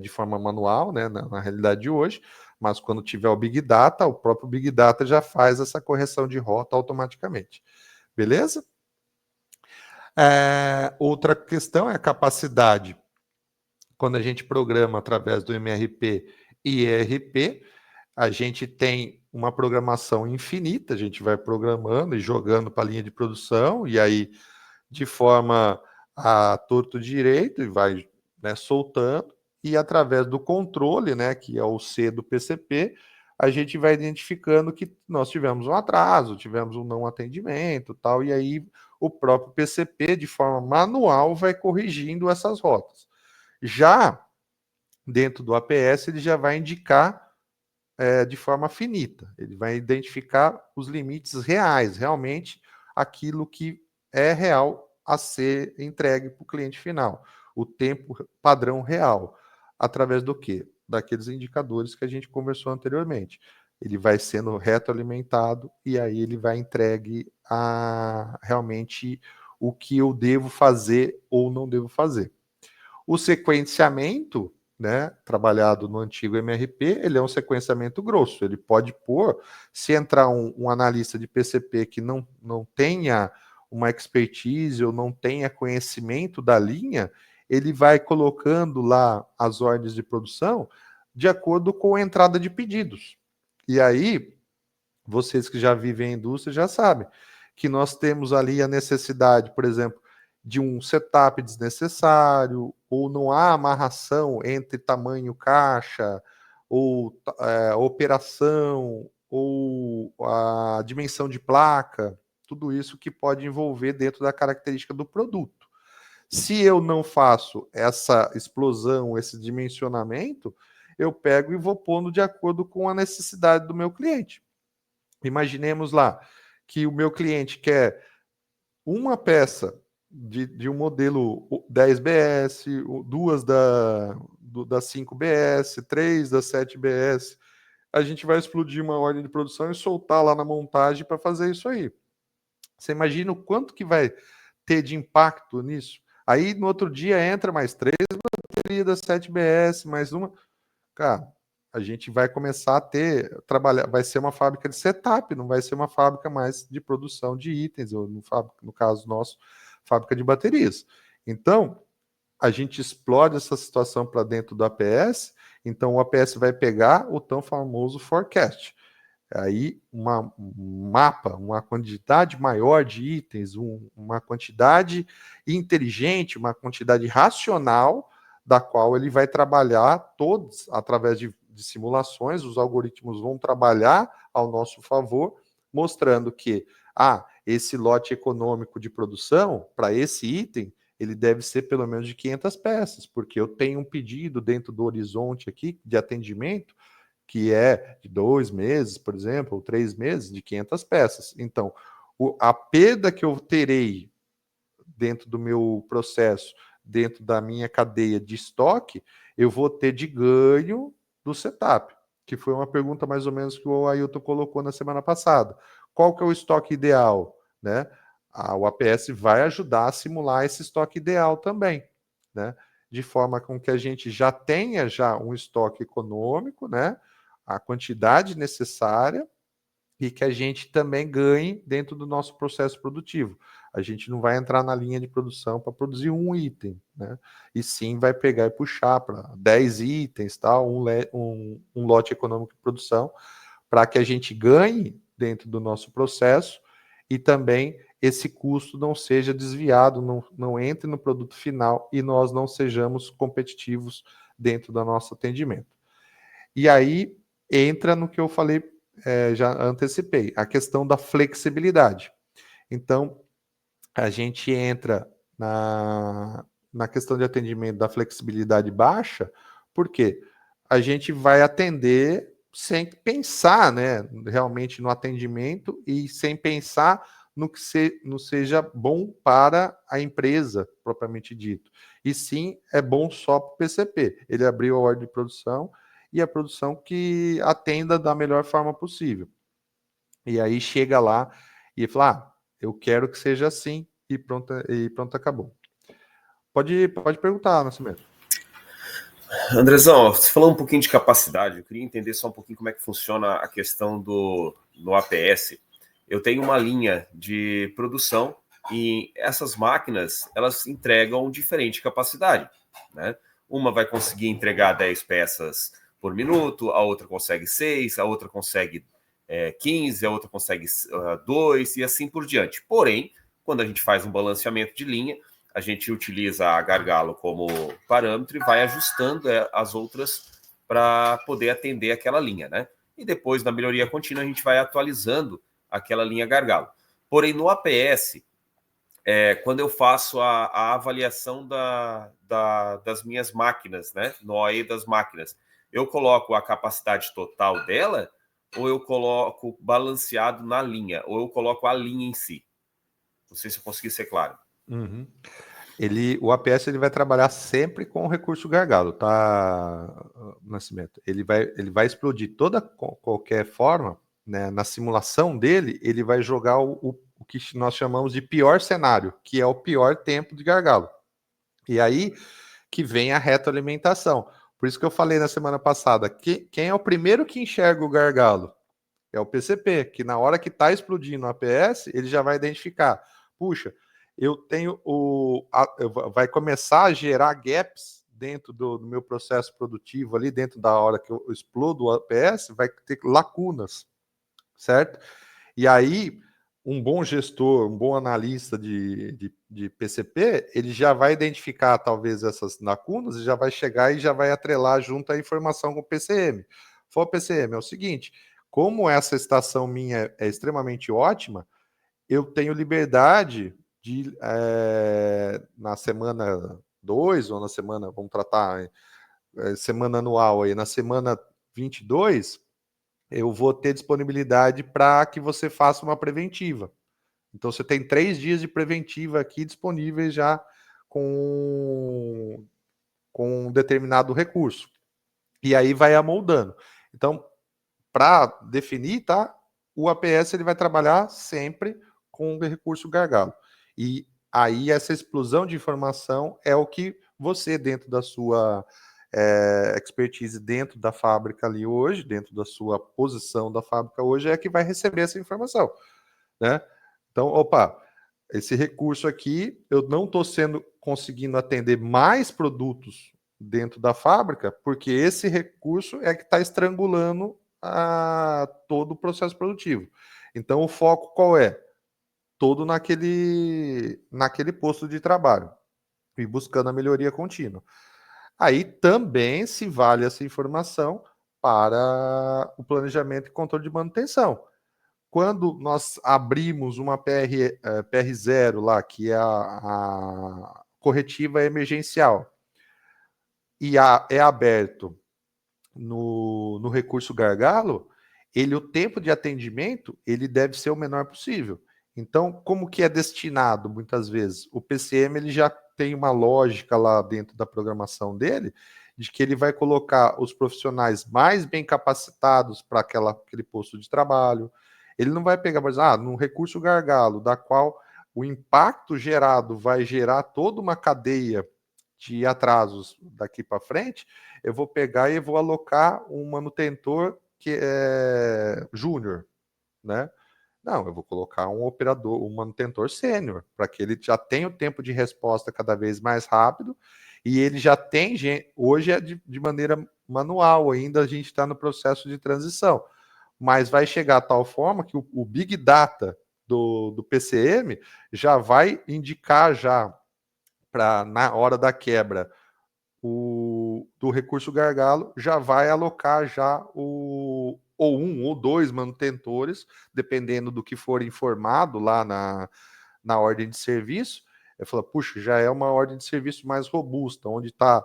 de forma manual, né, na realidade de hoje, mas quando tiver o Big Data, o próprio Big Data já faz essa correção de rota automaticamente. Beleza? Outra questão é a capacidade. Quando a gente programa através do MRP e ERP, a gente tem uma programação infinita, a gente vai programando e jogando para a linha de produção, e aí, de forma a torto direito, e vai, né, soltando, e através do controle, né, que é o C do PCP, a gente vai identificando que nós tivemos um atraso, tivemos um não atendimento, tal, e aí o próprio PCP, de forma manual, vai corrigindo essas rotas. Já dentro do APS, ele já vai indicar de forma finita. Ele vai identificar os limites reais, realmente aquilo que é real a ser entregue para o cliente final. O tempo padrão real. Através do quê? Daqueles indicadores que a gente conversou anteriormente. Ele vai sendo retroalimentado e aí ele vai entregue a realmente o que eu devo fazer ou não devo fazer. O sequenciamento, né, trabalhado no antigo MRP, ele é um sequenciamento grosso. Ele pode pôr, se entrar um analista de PCP que não tenha uma expertise ou não tenha conhecimento da linha, ele vai colocando lá as ordens de produção de acordo com a entrada de pedidos. E aí, vocês que já vivem a indústria já sabem que nós temos ali a necessidade, por exemplo, de um setup desnecessário, ou não há amarração entre tamanho caixa, ou operação, ou a dimensão de placa, tudo isso que pode envolver dentro da característica do produto. Se eu não faço essa explosão, esse dimensionamento, eu pego e vou pondo de acordo com a necessidade do meu cliente. Imaginemos lá que o meu cliente quer uma peça de um modelo 10BS, duas da 5BS, três da 7BS. A gente vai explodir uma ordem de produção e soltar lá na montagem para fazer isso aí. Você imagina o quanto que vai ter de impacto nisso? Aí no outro dia entra mais três baterias da 7BS, mais uma. Cara, a gente vai começar a trabalhar, vai ser uma fábrica de setup, não vai ser uma fábrica mais de produção de itens, ou no caso nosso, fábrica de baterias. Então, a gente explode essa situação para dentro do APS, então o APS vai pegar o tão famoso forecast. Aí um mapa, uma quantidade maior de itens, uma quantidade inteligente, uma quantidade racional, da qual ele vai trabalhar todos através de simulações, os algoritmos vão trabalhar ao nosso favor, mostrando que esse lote econômico de produção, para esse item, ele deve ser pelo menos de 500 peças, porque eu tenho um pedido dentro do horizonte aqui de atendimento, que é de 2 meses, por exemplo, ou 3 meses, de 500 peças. Então, a perda que eu terei dentro do meu processo, dentro da minha cadeia de estoque, eu vou ter de ganho do setup, que foi uma pergunta mais ou menos que o Ailton colocou na semana passada. Qual que é o estoque ideal? Né? O APS vai ajudar a simular esse estoque ideal também, né? De forma com que a gente já tenha um estoque econômico, né? A quantidade necessária e que a gente também ganhe dentro do nosso processo produtivo. A gente não vai entrar na linha de produção para produzir um item, né? E sim vai pegar e puxar para 10 itens, tal, um lote econômico de produção, para que a gente ganhe dentro do nosso processo e também esse custo não seja desviado, não entre no produto final e nós não sejamos competitivos dentro do nosso atendimento. E aí entra no que eu falei, já antecipei, a questão da flexibilidade. Então, a gente entra na questão de atendimento da flexibilidade baixa, porque a gente vai atender sem pensar, né, realmente no atendimento e sem pensar no que não seja bom para a empresa, propriamente dito. E sim, é bom só para o PCP. Ele abriu a ordem de produção e a produção que atenda da melhor forma possível. E aí chega lá e fala, eu quero que seja assim, e pronto, acabou. Pode perguntar, Nascimento. Andrezão, você falou um pouquinho de capacidade, eu queria entender só um pouquinho como é que funciona a questão do APS. Eu tenho uma linha de produção e essas máquinas, elas entregam diferente capacidade, né? Uma vai conseguir entregar 10 peças por minuto, a outra consegue 6, a outra consegue 15, a outra consegue 2 e assim por diante. Porém, quando a gente faz um balanceamento de linha, a gente utiliza a gargalo como parâmetro e vai ajustando as outras para poder atender aquela linha, né? E depois, na melhoria contínua, a gente vai atualizando aquela linha gargalo. Porém, no APS, quando eu faço a avaliação das minhas máquinas, né? No OE das máquinas, eu coloco a capacidade total dela ou eu coloco balanceado na linha, ou eu coloco a linha em si? Não sei se eu consegui ser claro. Uhum. O APS ele vai trabalhar sempre com o recurso gargalo, tá, Nascimento? Ele vai explodir qualquer forma, né? Na simulação dele, ele vai jogar o que nós chamamos de pior cenário, que é o pior tempo de gargalo. E aí que vem a retroalimentação. Por isso que eu falei na semana passada, quem é o primeiro que enxerga o gargalo? É o PCP, que na hora que está explodindo o APS, ele já vai identificar, puxa, eu tenho vai começar a gerar gaps dentro do meu processo produtivo ali, dentro da hora que eu explodo o APS, vai ter lacunas, certo? E aí, um bom gestor, um bom analista de PCP, ele já vai identificar talvez essas lacunas e já vai chegar e já vai atrelar junto a informação com o PCM. For PCM, é o seguinte, como essa estação minha é extremamente ótima, eu tenho liberdade de, na semana 2 ou na semana, vamos tratar semana anual aí, na semana 22, eu vou ter disponibilidade para que você faça uma preventiva. Então, você tem 3 dias de preventiva aqui disponíveis já com um determinado recurso. E aí vai amoldando. Então, para definir, tá? O APS ele vai trabalhar sempre com o recurso gargalo. E aí essa explosão de informação é o que você, dentro da sua expertise dentro da fábrica ali hoje, dentro da sua posição da fábrica hoje, é que vai receber essa informação, né? Então, opa, esse recurso aqui, eu não estou conseguindo atender mais produtos dentro da fábrica, porque esse recurso é que está estrangulando todo o processo produtivo. Então, o foco qual é? Todo naquele posto de trabalho e buscando a melhoria contínua. Aí também se vale essa informação para o planejamento e controle de manutenção. Quando nós abrimos uma PR0 lá, que é a corretiva emergencial, e é aberto no recurso gargalo, o tempo de atendimento ele deve ser o menor possível. Então, como que é destinado muitas vezes? O PCM ele já tem uma lógica lá dentro da programação dele, de que ele vai colocar os profissionais mais bem capacitados para aquele posto de trabalho. Ele não vai pegar, por exemplo, num recurso gargalo, da qual o impacto gerado vai gerar toda uma cadeia de atrasos daqui para frente, eu vou pegar e vou alocar um manutentor que é júnior, né? Não, eu vou colocar um operador, um manutentor sênior, para que ele já tenha o tempo de resposta cada vez mais rápido, e ele já tem, hoje é de maneira manual ainda, a gente está no processo de transição, mas vai chegar a tal forma que o Big Data do PCM já vai indicar já, na hora da quebra, do recurso gargalo, já vai alocar já ou um ou dois manutentores, dependendo do que for informado lá na ordem de serviço. Eu falo, puxa, já é uma ordem de serviço mais robusta, onde está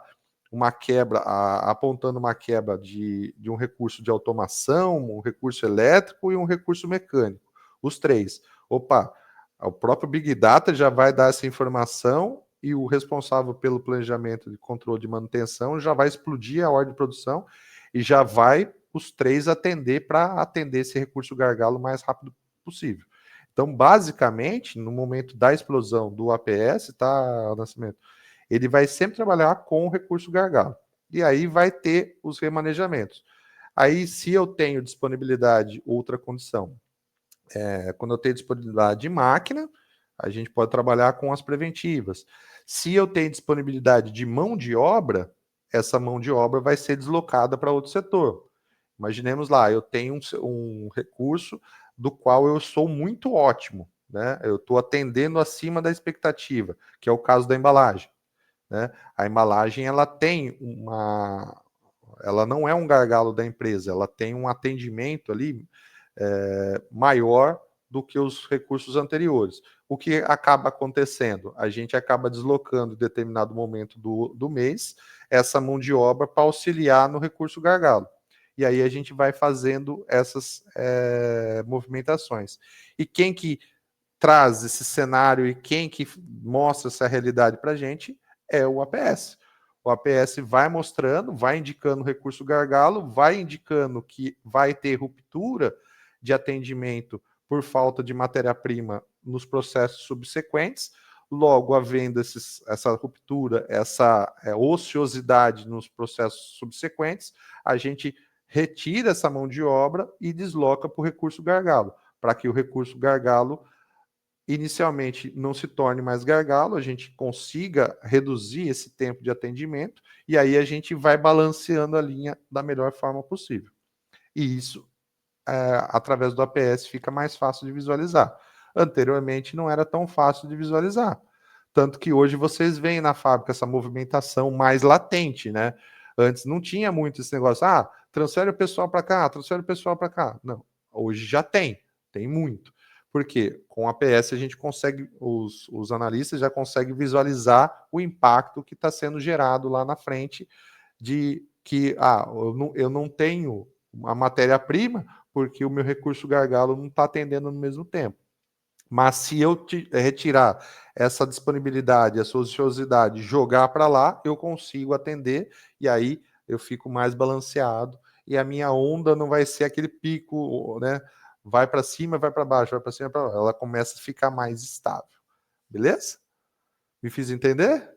uma quebra, apontando uma quebra de um recurso de automação, um recurso elétrico e um recurso mecânico. Os três. Opa, o próprio Big Data já vai dar essa informação e o responsável pelo planejamento de controle de manutenção já vai explodir a ordem de produção e já vai os três atender para atender esse recurso gargalo o mais rápido possível. Então, basicamente, no momento da explosão do APS, tá, Nascimento, ele vai sempre trabalhar com o recurso gargalo. E aí vai ter os remanejamentos. Aí, se eu tenho disponibilidade, outra condição, quando eu tenho disponibilidade de máquina, a gente pode trabalhar com as preventivas. Se eu tenho disponibilidade de mão de obra, essa mão de obra vai ser deslocada para outro setor. Imaginemos lá, eu tenho um recurso do qual eu sou muito ótimo, né? Eu estou atendendo acima da expectativa, que é o caso da embalagem, né? A embalagem ela não é um gargalo da empresa, ela tem um atendimento ali maior do que os recursos anteriores. O que acaba acontecendo? A gente acaba deslocando em determinado momento do mês essa mão de obra para auxiliar no recurso gargalo. E aí a gente vai fazendo essas movimentações. E quem que traz esse cenário e quem que mostra essa realidade para a gente é o APS. O APS vai mostrando, vai indicando o recurso gargalo, vai indicando que vai ter ruptura de atendimento por falta de matéria-prima nos processos subsequentes. Logo, havendo essa ruptura, essa ociosidade nos processos subsequentes, a gente retira essa mão de obra e desloca para o recurso gargalo, para que o recurso gargalo inicialmente não se torne mais gargalo, a gente consiga reduzir esse tempo de atendimento e aí a gente vai balanceando a linha da melhor forma possível. E isso, através do APS, fica mais fácil de visualizar. Anteriormente não era tão fácil de visualizar. Tanto que hoje vocês veem na fábrica essa movimentação mais latente, né? Antes não tinha muito esse negócio, transfere o pessoal para cá, transfere o pessoal para cá. Não, hoje já tem muito. Porque com a APS a gente consegue, os analistas já conseguem visualizar o impacto que está sendo gerado lá na frente de que eu não tenho a matéria-prima porque o meu recurso gargalo não está atendendo no mesmo tempo. Mas se eu retirar essa disponibilidade, essa ociosidade, jogar para lá, eu consigo atender e aí eu fico mais balanceado e a minha onda não vai ser aquele pico, né? Vai para cima, vai para baixo, vai para cima, para baixo. Ela começa a ficar mais estável. Beleza? Me fiz entender?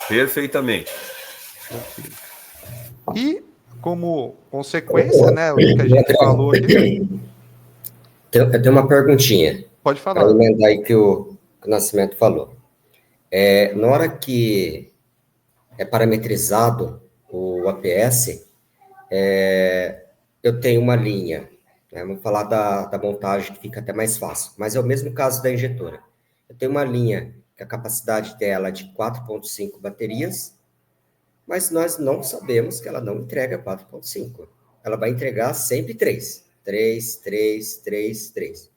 Perfeitamente. E, como consequência, né, o que a gente falou aqui... Eu tenho uma perguntinha. Pode Para falar. emendar aí que o Nascimento falou. Na hora que é parametrizado o APS, eu tenho uma linha, né? Vamos falar da montagem, que fica até mais fácil, mas é o mesmo caso da injetora. Eu tenho uma linha que a capacidade dela é de 4,5 baterias, mas nós não sabemos que ela não entrega 4,5. Ela vai entregar sempre 3. 3, 3, 3, 3.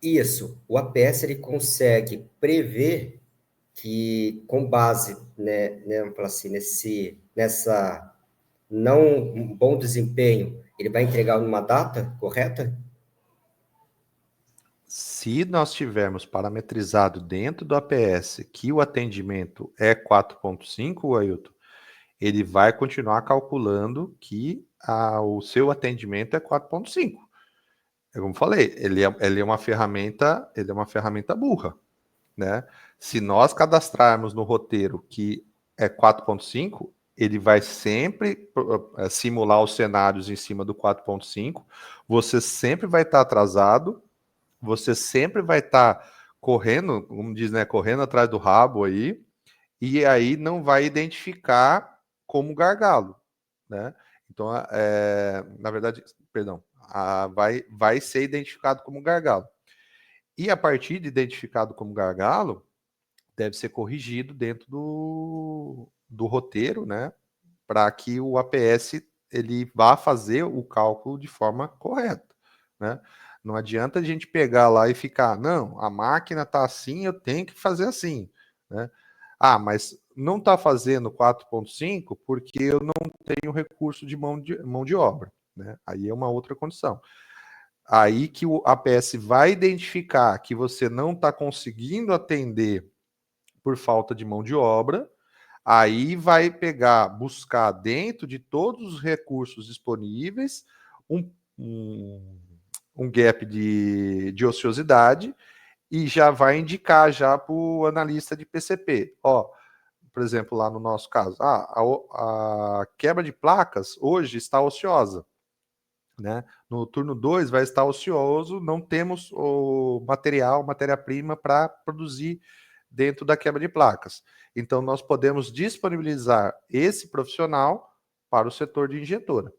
Isso, o APS ele consegue prever que, com base, né, vamos falar assim, nessa não um bom desempenho, ele vai entregar numa data correta? Se nós tivermos parametrizado dentro do APS que o atendimento é 4,5, Ailton, ele vai continuar calculando que o seu atendimento é 4,5. Como falei, ele é uma ferramenta burra, né? Se nós cadastrarmos no roteiro que é 4,5, ele vai sempre simular os cenários em cima do 4,5. Você sempre vai estar atrasado, você sempre vai estar correndo, como diz, né, correndo atrás do rabo aí, e aí não vai identificar como gargalo, né? Então, na verdade, perdão, vai ser identificado como gargalo. E a partir de identificado como gargalo, deve ser corrigido dentro do roteiro, né? Para que o APS ele vá fazer o cálculo de forma correta, né? Não adianta a gente pegar lá e ficar, não, a máquina está assim, eu tenho que fazer assim, né? Ah, mas não está fazendo 4,5 porque eu não tenho recurso de mão de obra, né? Aí é uma outra condição. Aí que o APS vai identificar que você não está conseguindo atender por falta de mão de obra, aí vai buscar dentro de todos os recursos disponíveis um gap de ociosidade e já vai indicar já para o analista de PCP. Ó, por exemplo, lá no nosso caso, a quebra de placas hoje está ociosa, né? No turno 2 vai estar ocioso, não temos o matéria-prima para produzir dentro da quebra de placas. Então, nós podemos disponibilizar esse profissional para o setor de injetora.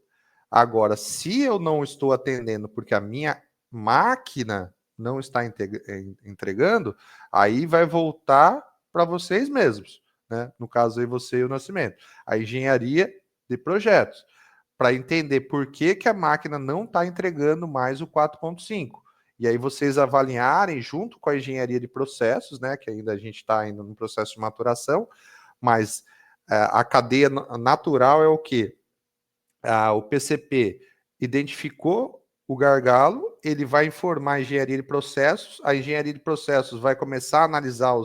Agora, se eu não estou atendendo porque a minha máquina não está entregando, aí vai voltar para vocês mesmos, né? No caso aí, você e o Nascimento. A engenharia de projetos, para entender por que a máquina não está entregando mais o 4,5. E aí vocês avaliarem junto com a engenharia de processos, né, que ainda a gente está ainda no processo de maturação, mas a cadeia natural é o quê? O PCP identificou o gargalo, ele vai informar a engenharia de processos, a engenharia de processos vai começar a analisar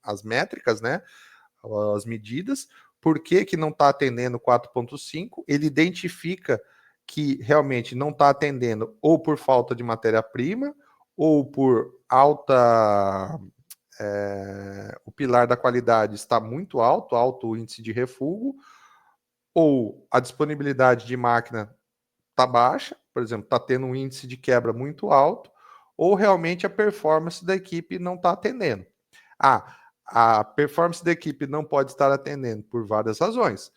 as métricas, né, as medidas, por que não está atendendo 4,5, ele identifica que realmente não está atendendo ou por falta de matéria-prima, ou por o pilar da qualidade está muito alto o índice de refúgio, ou a disponibilidade de máquina está baixa, por exemplo, está tendo um índice de quebra muito alto, ou realmente a performance da equipe não está atendendo. A performance da equipe não pode estar atendendo por várias razões,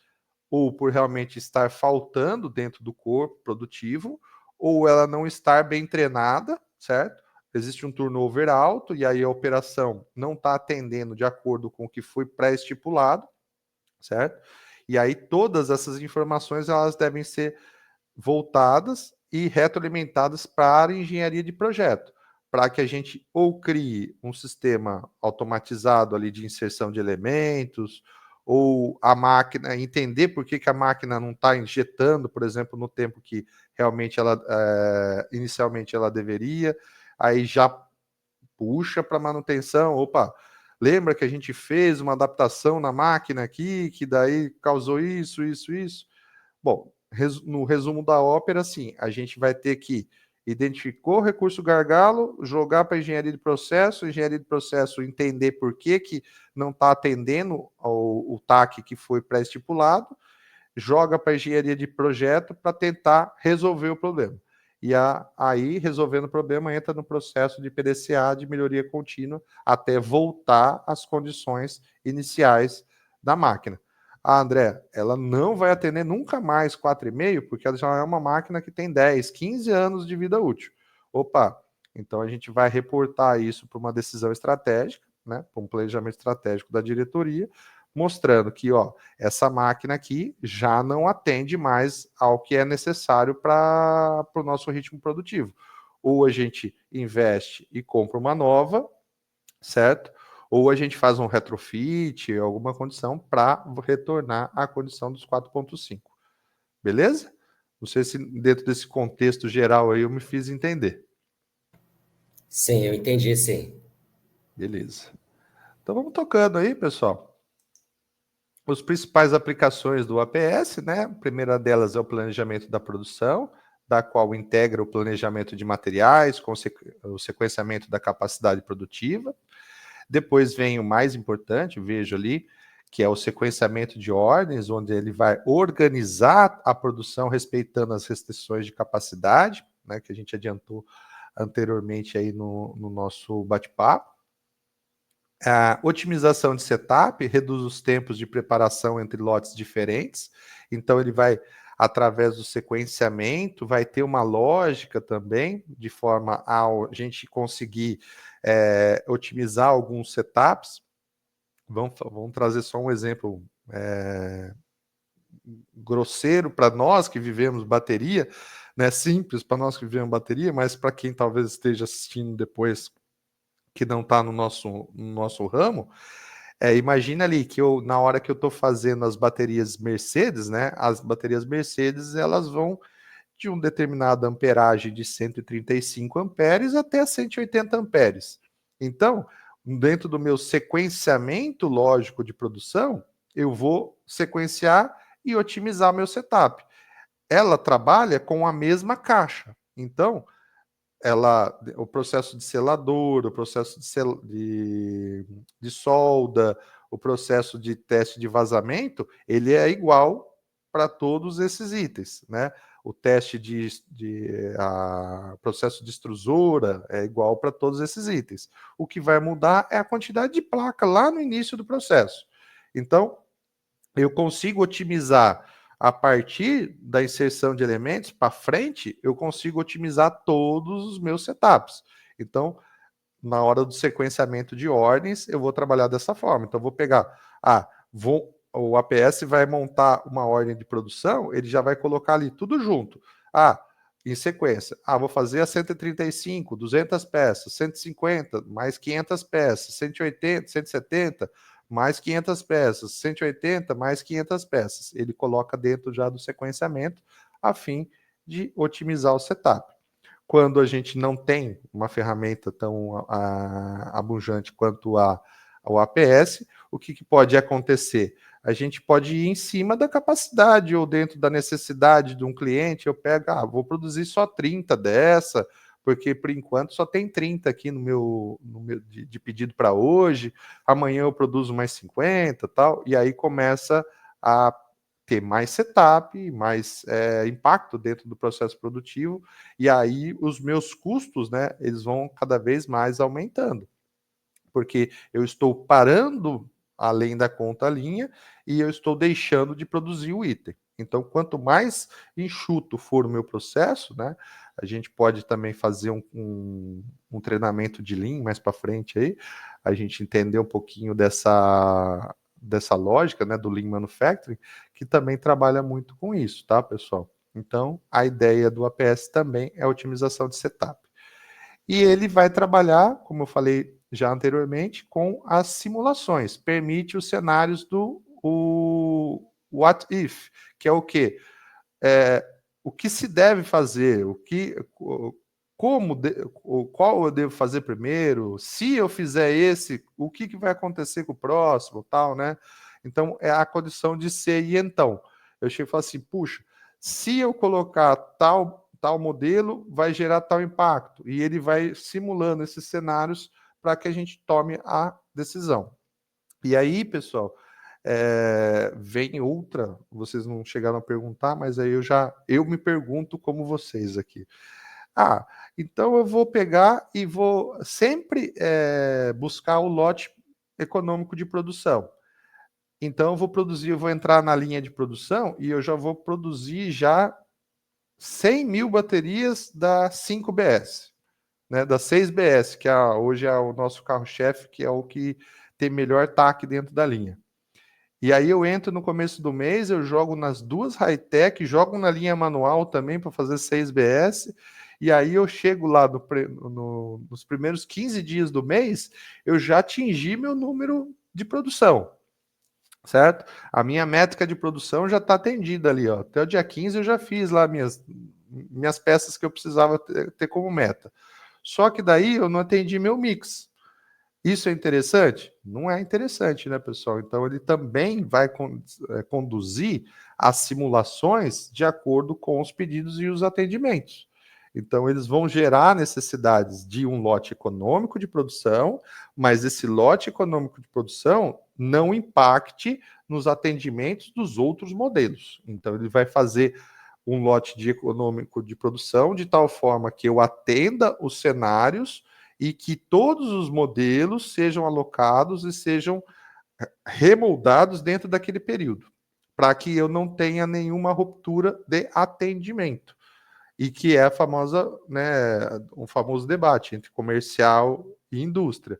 ou por realmente estar faltando dentro do corpo produtivo, ou ela não estar bem treinada, certo? Existe um turnover alto e aí a operação não está atendendo de acordo com o que foi pré-estipulado, certo? E aí todas essas informações elas devem ser voltadas e retroalimentadas para a engenharia de projeto, para que a gente ou crie um sistema automatizado ali de inserção de elementos, ou a máquina entender por que a máquina não está injetando, por exemplo, no tempo que realmente ela inicialmente ela deveria, aí já puxa para manutenção, opa, lembra que a gente fez uma adaptação na máquina aqui, que daí causou isso. Bom, no resumo da ópera, sim, a gente vai ter que Identificou o recurso gargalo, jogar para a engenharia de processo entender por que não está atendendo o TAC que foi pré-estipulado, joga para a engenharia de projeto para tentar resolver o problema. E aí, resolvendo o problema, entra no processo de PDCA, de melhoria contínua, até voltar às condições iniciais da máquina. André, ela não vai atender nunca mais 4,5, porque ela já é uma máquina que tem 10, 15 anos de vida útil. Opa, então a gente vai reportar isso para uma decisão estratégica, né, para um planejamento estratégico da diretoria, mostrando que essa máquina aqui já não atende mais ao que é necessário para o nosso ritmo produtivo. Ou a gente investe e compra uma nova, certo? Ou a gente faz um retrofit, alguma condição, para retornar à condição dos 4,5. Beleza? Não sei se dentro desse contexto geral aí eu me fiz entender. Sim, eu entendi, sim. Beleza. Então vamos tocando aí, pessoal. As principais aplicações do APS, né? A primeira delas é o planejamento da produção, da qual integra o planejamento de materiais, com o sequenciamento da capacidade produtiva. Depois vem o mais importante, vejo ali, que é o sequenciamento de ordens, onde ele vai organizar a produção respeitando as restrições de capacidade, né, que a gente adiantou anteriormente aí no nosso bate-papo. A otimização de setup reduz os tempos de preparação entre lotes diferentes, então ele vai, através do sequenciamento, vai ter uma lógica também, de forma a gente conseguir otimizar alguns setups. Vamos trazer só um exemplo grosseiro para nós que vivemos bateria, né? Simples para nós que vivemos bateria, mas para quem talvez esteja assistindo depois que não está no nosso ramo, imagina ali que na hora que eu estou fazendo as baterias Mercedes, né? As baterias Mercedes, elas vão de uma determinada amperagem de 135 amperes até 180 amperes. Então, dentro do meu sequenciamento lógico de produção, eu vou sequenciar e otimizar meu setup. Ela trabalha com a mesma caixa. Então, o processo de selador, o processo de solda, o processo de teste de vazamento, ele é igual para todos esses itens, né? O teste processo de extrusora é igual para todos esses itens. O que vai mudar é a quantidade de placa lá no início do processo. Então, eu consigo otimizar a partir da inserção de elementos para frente, eu consigo otimizar todos os meus setups. Então, na hora do sequenciamento de ordens, eu vou trabalhar dessa forma. Então, eu vou pegar, o APS vai montar uma ordem de produção, ele já vai colocar ali tudo junto. Em sequência, vou fazer a 135, 200 peças, 150, mais 500 peças, 180, 170, mais 500 peças, 180, mais 500 peças. Ele coloca dentro já do sequenciamento, a fim de otimizar o setup. Quando a gente não tem uma ferramenta tão abundante quanto o APS, o que pode acontecer? A gente pode ir em cima da capacidade ou dentro da necessidade de um cliente. Eu pego, vou produzir só 30 dessa, porque por enquanto só tem 30 aqui no meu de pedido para hoje, amanhã eu produzo mais 50 tal, e aí começa a ter mais setup, mais impacto dentro do processo produtivo, e aí os meus custos, né, eles vão cada vez mais aumentando, porque eu estou parando além da conta linha e eu estou deixando de produzir o item. Então, quanto mais enxuto for o meu processo, né, a gente pode também fazer um treinamento de Lean mais para frente aí, a gente entender um pouquinho dessa lógica, né, do Lean Manufacturing, que também trabalha muito com isso, tá, pessoal? Então, a ideia do APS também é a otimização de setup. E ele vai trabalhar, como eu falei já anteriormente, com as simulações. Permite os cenários do what if, que é o quê? O que se deve fazer, qual eu devo fazer primeiro, se eu fizer esse, o que vai acontecer com o próximo, tal, né? Então, é a condição de ser e então. Eu chego e falo assim, puxa, se eu colocar tal tal modelo vai gerar tal impacto, e ele vai simulando esses cenários para que a gente tome a decisão. E aí, pessoal, vem outra, vocês não chegaram a perguntar, mas aí eu me pergunto como vocês aqui. Então eu vou pegar e vou sempre buscar o lote econômico de produção. Então eu vou entrar na linha de produção e eu já vou produzir já 100 mil baterias da 5BS, né, da 6BS, que hoje é o nosso carro-chefe, que é o que tem melhor TAC dentro da linha. E aí eu entro no começo do mês, eu jogo nas duas high-tech, jogo na linha manual também para fazer 6BS, e aí eu chego lá nos primeiros 15 dias do mês, eu já atingi meu número de produção, certo? A minha métrica de produção já está atendida ali, ó. Até o dia 15 eu já fiz lá minhas peças que eu precisava ter como meta. Só que daí eu não atendi meu mix. Isso é interessante? Não é interessante, né, pessoal? Então, ele também vai conduzir as simulações de acordo com os pedidos e os atendimentos. Então, eles vão gerar necessidades de um lote econômico de produção, mas esse lote econômico de produção não impacte nos atendimentos dos outros modelos. Então, ele vai fazer um lote econômico de produção de tal forma que eu atenda os cenários e que todos os modelos sejam alocados e sejam remoldados dentro daquele período, para que eu não tenha nenhuma ruptura de atendimento. E que é um famoso debate entre comercial e indústria.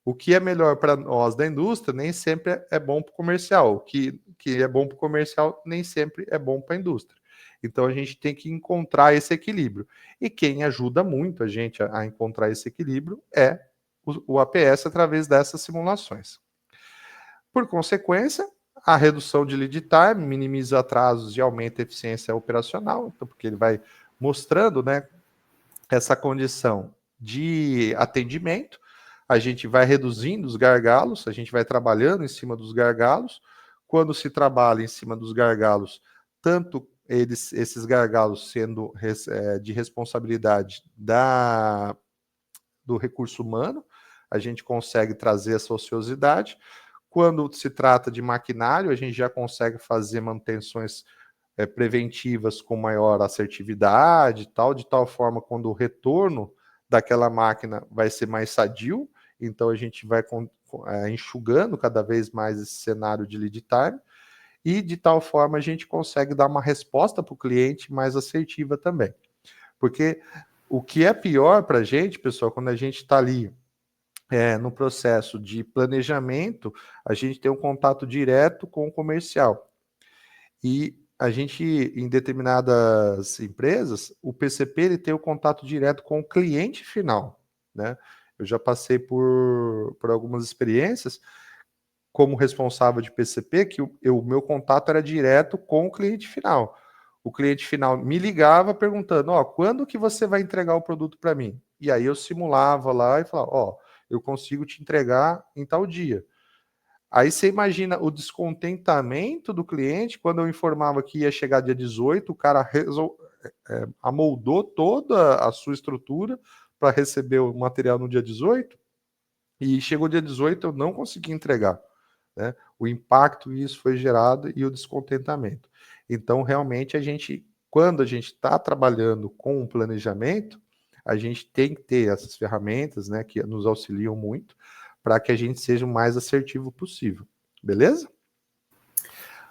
O que é melhor para nós da indústria nem sempre é bom para o comercial. O que é bom para o comercial nem sempre é bom para a indústria. Então a gente tem que encontrar esse equilíbrio. E quem ajuda muito a gente a encontrar esse equilíbrio é o APS através dessas simulações. Por consequência, a redução de lead time minimiza atrasos e aumenta a eficiência operacional, então, porque ele vai mostrando, né, essa condição de atendimento, a gente vai reduzindo os gargalos, a gente vai trabalhando em cima dos gargalos. Quando se trabalha em cima dos gargalos, tanto esses gargalos sendo de responsabilidade do recurso humano, a gente consegue trazer essa ociosidade. Quando se trata de maquinário, a gente já consegue fazer manutenções preventivas com maior assertividade e tal, de tal forma quando o retorno daquela máquina vai ser mais sadio, então a gente vai enxugando cada vez mais esse cenário de lead time, e de tal forma a gente consegue dar uma resposta para o cliente mais assertiva também. Porque o que é pior para a gente, pessoal, quando a gente está ali no processo de planejamento, a gente tem um contato direto com o comercial. E a gente, em determinadas empresas, o PCP ele tem o contato direto com o cliente final, né? Eu já passei por algumas experiências como responsável de PCP, que o meu contato era direto com o cliente final. O cliente final me ligava perguntando, quando que você vai entregar o produto para mim? E aí eu simulava lá e falava, eu consigo te entregar em tal dia. Aí você imagina o descontentamento do cliente quando eu informava que ia chegar dia 18, o cara amoldou toda a sua estrutura para receber o material no dia 18, e chegou dia 18 eu não consegui entregar, né? O impacto que isso foi gerado e o descontentamento. Então, realmente, quando a gente está trabalhando com um planejamento, a gente tem que ter essas ferramentas, né, que nos auxiliam muito, para que a gente seja o mais assertivo possível. Beleza?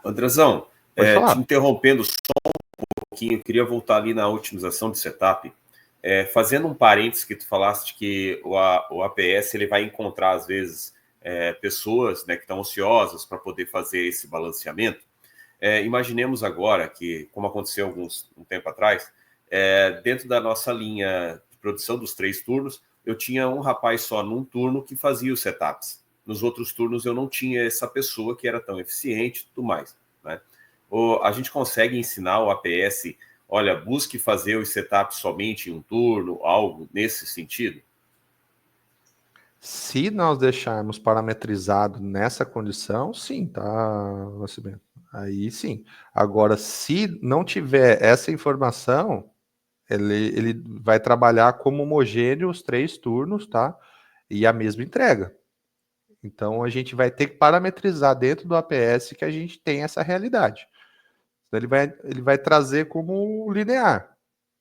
Andrezão, te interrompendo só um pouquinho, eu queria voltar ali na otimização de setup, fazendo um parênteses que tu falaste que o APS ele vai encontrar, às vezes, pessoas, né, que estão ociosas para poder fazer esse balanceamento. Imaginemos agora que, como aconteceu um tempo atrás, dentro da nossa linha de produção dos 3 turnos, eu tinha um rapaz só num turno que fazia os setups. Nos outros turnos eu não tinha essa pessoa que era tão eficiente e tudo mais, né? A gente consegue ensinar o APS, olha, busque fazer os setups somente em um turno, algo nesse sentido? Se nós deixarmos parametrizado nessa condição, sim, tá, Nascimento? Aí sim. Agora, se não tiver essa informação, ele vai trabalhar como homogêneo os 3 turnos, tá? E a mesma entrega. Então, a gente vai ter que parametrizar dentro do APS que a gente tem essa realidade. Então, ele vai trazer como linear,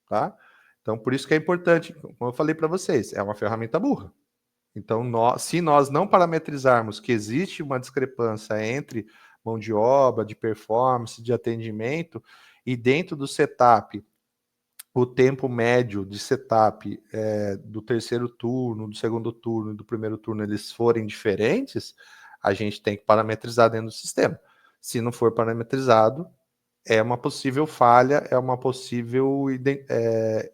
tá? Então, por isso que é importante, como eu falei para vocês, é uma ferramenta burra. Então, se nós não parametrizarmos que existe uma discrepância entre mão de obra, de performance, de atendimento, e dentro do setup, o tempo médio de setup do terceiro turno, do segundo turno e do primeiro turno, eles forem diferentes, a gente tem que parametrizar dentro do sistema. Se não for parametrizado, é uma possível falha, é uma possível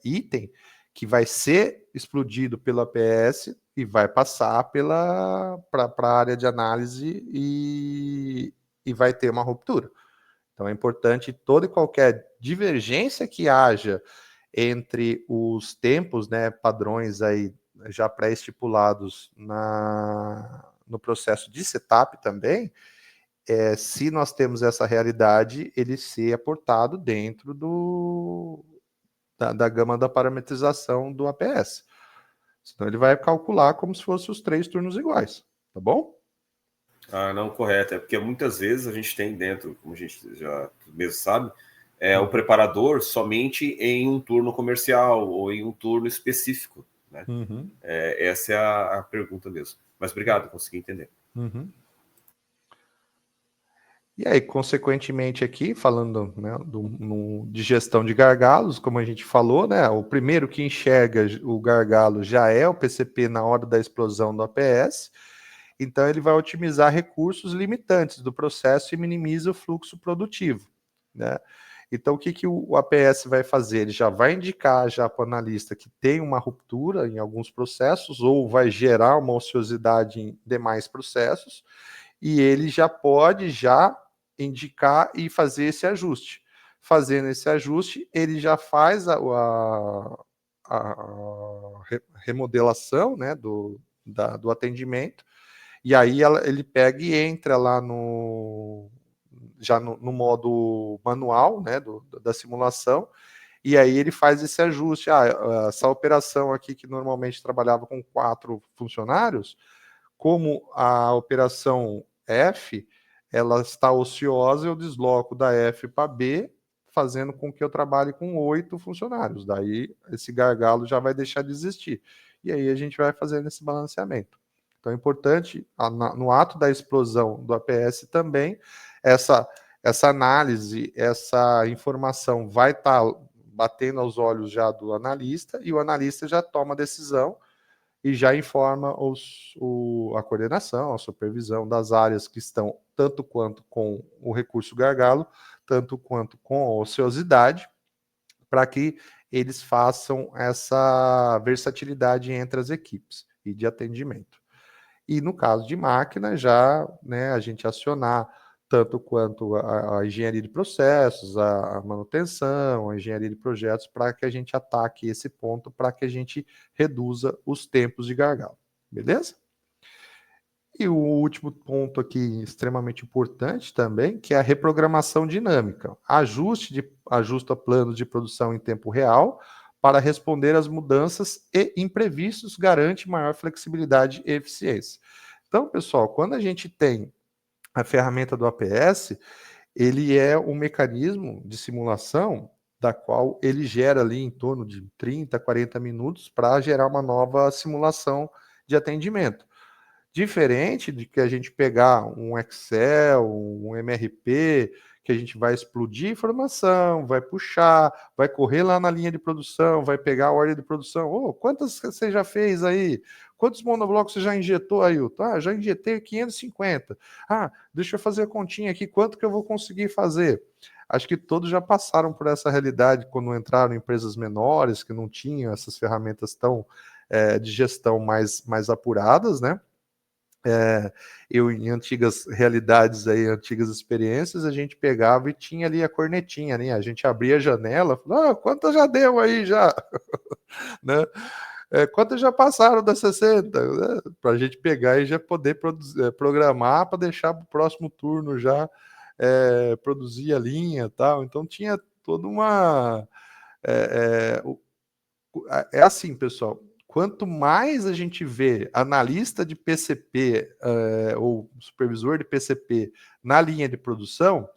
item que vai ser explodido pelo APS e vai passar para a área de análise e vai ter uma ruptura. Então é importante toda e qualquer divergência que haja entre os tempos, né, padrões aí já pré-estipulados no processo de setup também, se nós temos essa realidade, ele ser aportado dentro da gama da parametrização do APS. Senão ele vai calcular como se fossem os 3 turnos iguais, tá bom? Ah, não, correto. É porque muitas vezes a gente tem dentro, como a gente já mesmo sabe, o preparador somente em um turno comercial ou em um turno específico, né? Uhum. Essa é a pergunta mesmo. Mas obrigado, consegui entender. Uhum. E aí, consequentemente aqui, falando, né, de gestão de gargalos, como a gente falou, né, o primeiro que enxerga o gargalo já é o PCP na hora da explosão do APS, então ele vai otimizar recursos limitantes do processo e minimiza o fluxo produtivo, né? Então, o que o APS vai fazer? Ele já vai indicar já para o analista que tem uma ruptura em alguns processos ou vai gerar uma ociosidade em demais processos, e ele já pode indicar e fazer esse ajuste. Fazendo esse ajuste, ele já faz a remodelação, né, do atendimento, e aí ele pega e entra lá já no modo manual, né, da simulação, e aí ele faz esse ajuste. Essa operação aqui que normalmente trabalhava com 4 funcionários, como a operação F, ela está ociosa, eu desloco da F para B, fazendo com que eu trabalhe com 8 funcionários. Daí esse gargalo já vai deixar de existir. E aí a gente vai fazendo esse balanceamento. Então é importante, no ato da explosão do APS também, essa análise, essa informação vai estar batendo aos olhos já do analista, e o analista já toma a decisão e já informa a coordenação, a supervisão das áreas que estão tanto quanto com o recurso gargalo, tanto quanto com a ociosidade, para que eles façam essa versatilidade entre as equipes e de atendimento. E no caso de máquina, já, né, a gente acionar tanto quanto a engenharia de processos, a manutenção, a engenharia de projetos, para que a gente ataque esse ponto, para que a gente reduza os tempos de gargalo. Beleza? E o último ponto aqui, extremamente importante também, que é a reprogramação dinâmica. Ajusta planos de produção em tempo real para responder às mudanças e imprevistos, garante maior flexibilidade e eficiência. Então, pessoal, quando a gente tem a ferramenta do APS, ele é um mecanismo de simulação da qual ele gera ali em torno de 30, 40 minutos para gerar uma nova simulação de atendimento. Diferente de que a gente pegar um Excel, um MRP, que a gente vai explodir informação, vai puxar, vai correr lá na linha de produção, vai pegar a ordem de produção. Quantas você já fez aí? Quantos monoblocos você já injetou, Ailton? Já injetei 550. Deixa eu fazer a continha aqui, quanto que eu vou conseguir fazer? Acho que todos já passaram por essa realidade quando entraram em empresas menores, que não tinham essas ferramentas tão de gestão mais apuradas, né? Eu, em antigas realidades aí, antigas experiências, a gente pegava e tinha ali a cornetinha, né? A gente abria a janela, falava, quantas já deu aí já? Né? Quantas já passaram das 60? Né? Para a gente pegar e já poder programar para deixar para o próximo turno já produzir a linha e tal. Então tinha toda É assim, pessoal. Quanto mais a gente vê analista de PCP ou supervisor de PCP na linha de produção,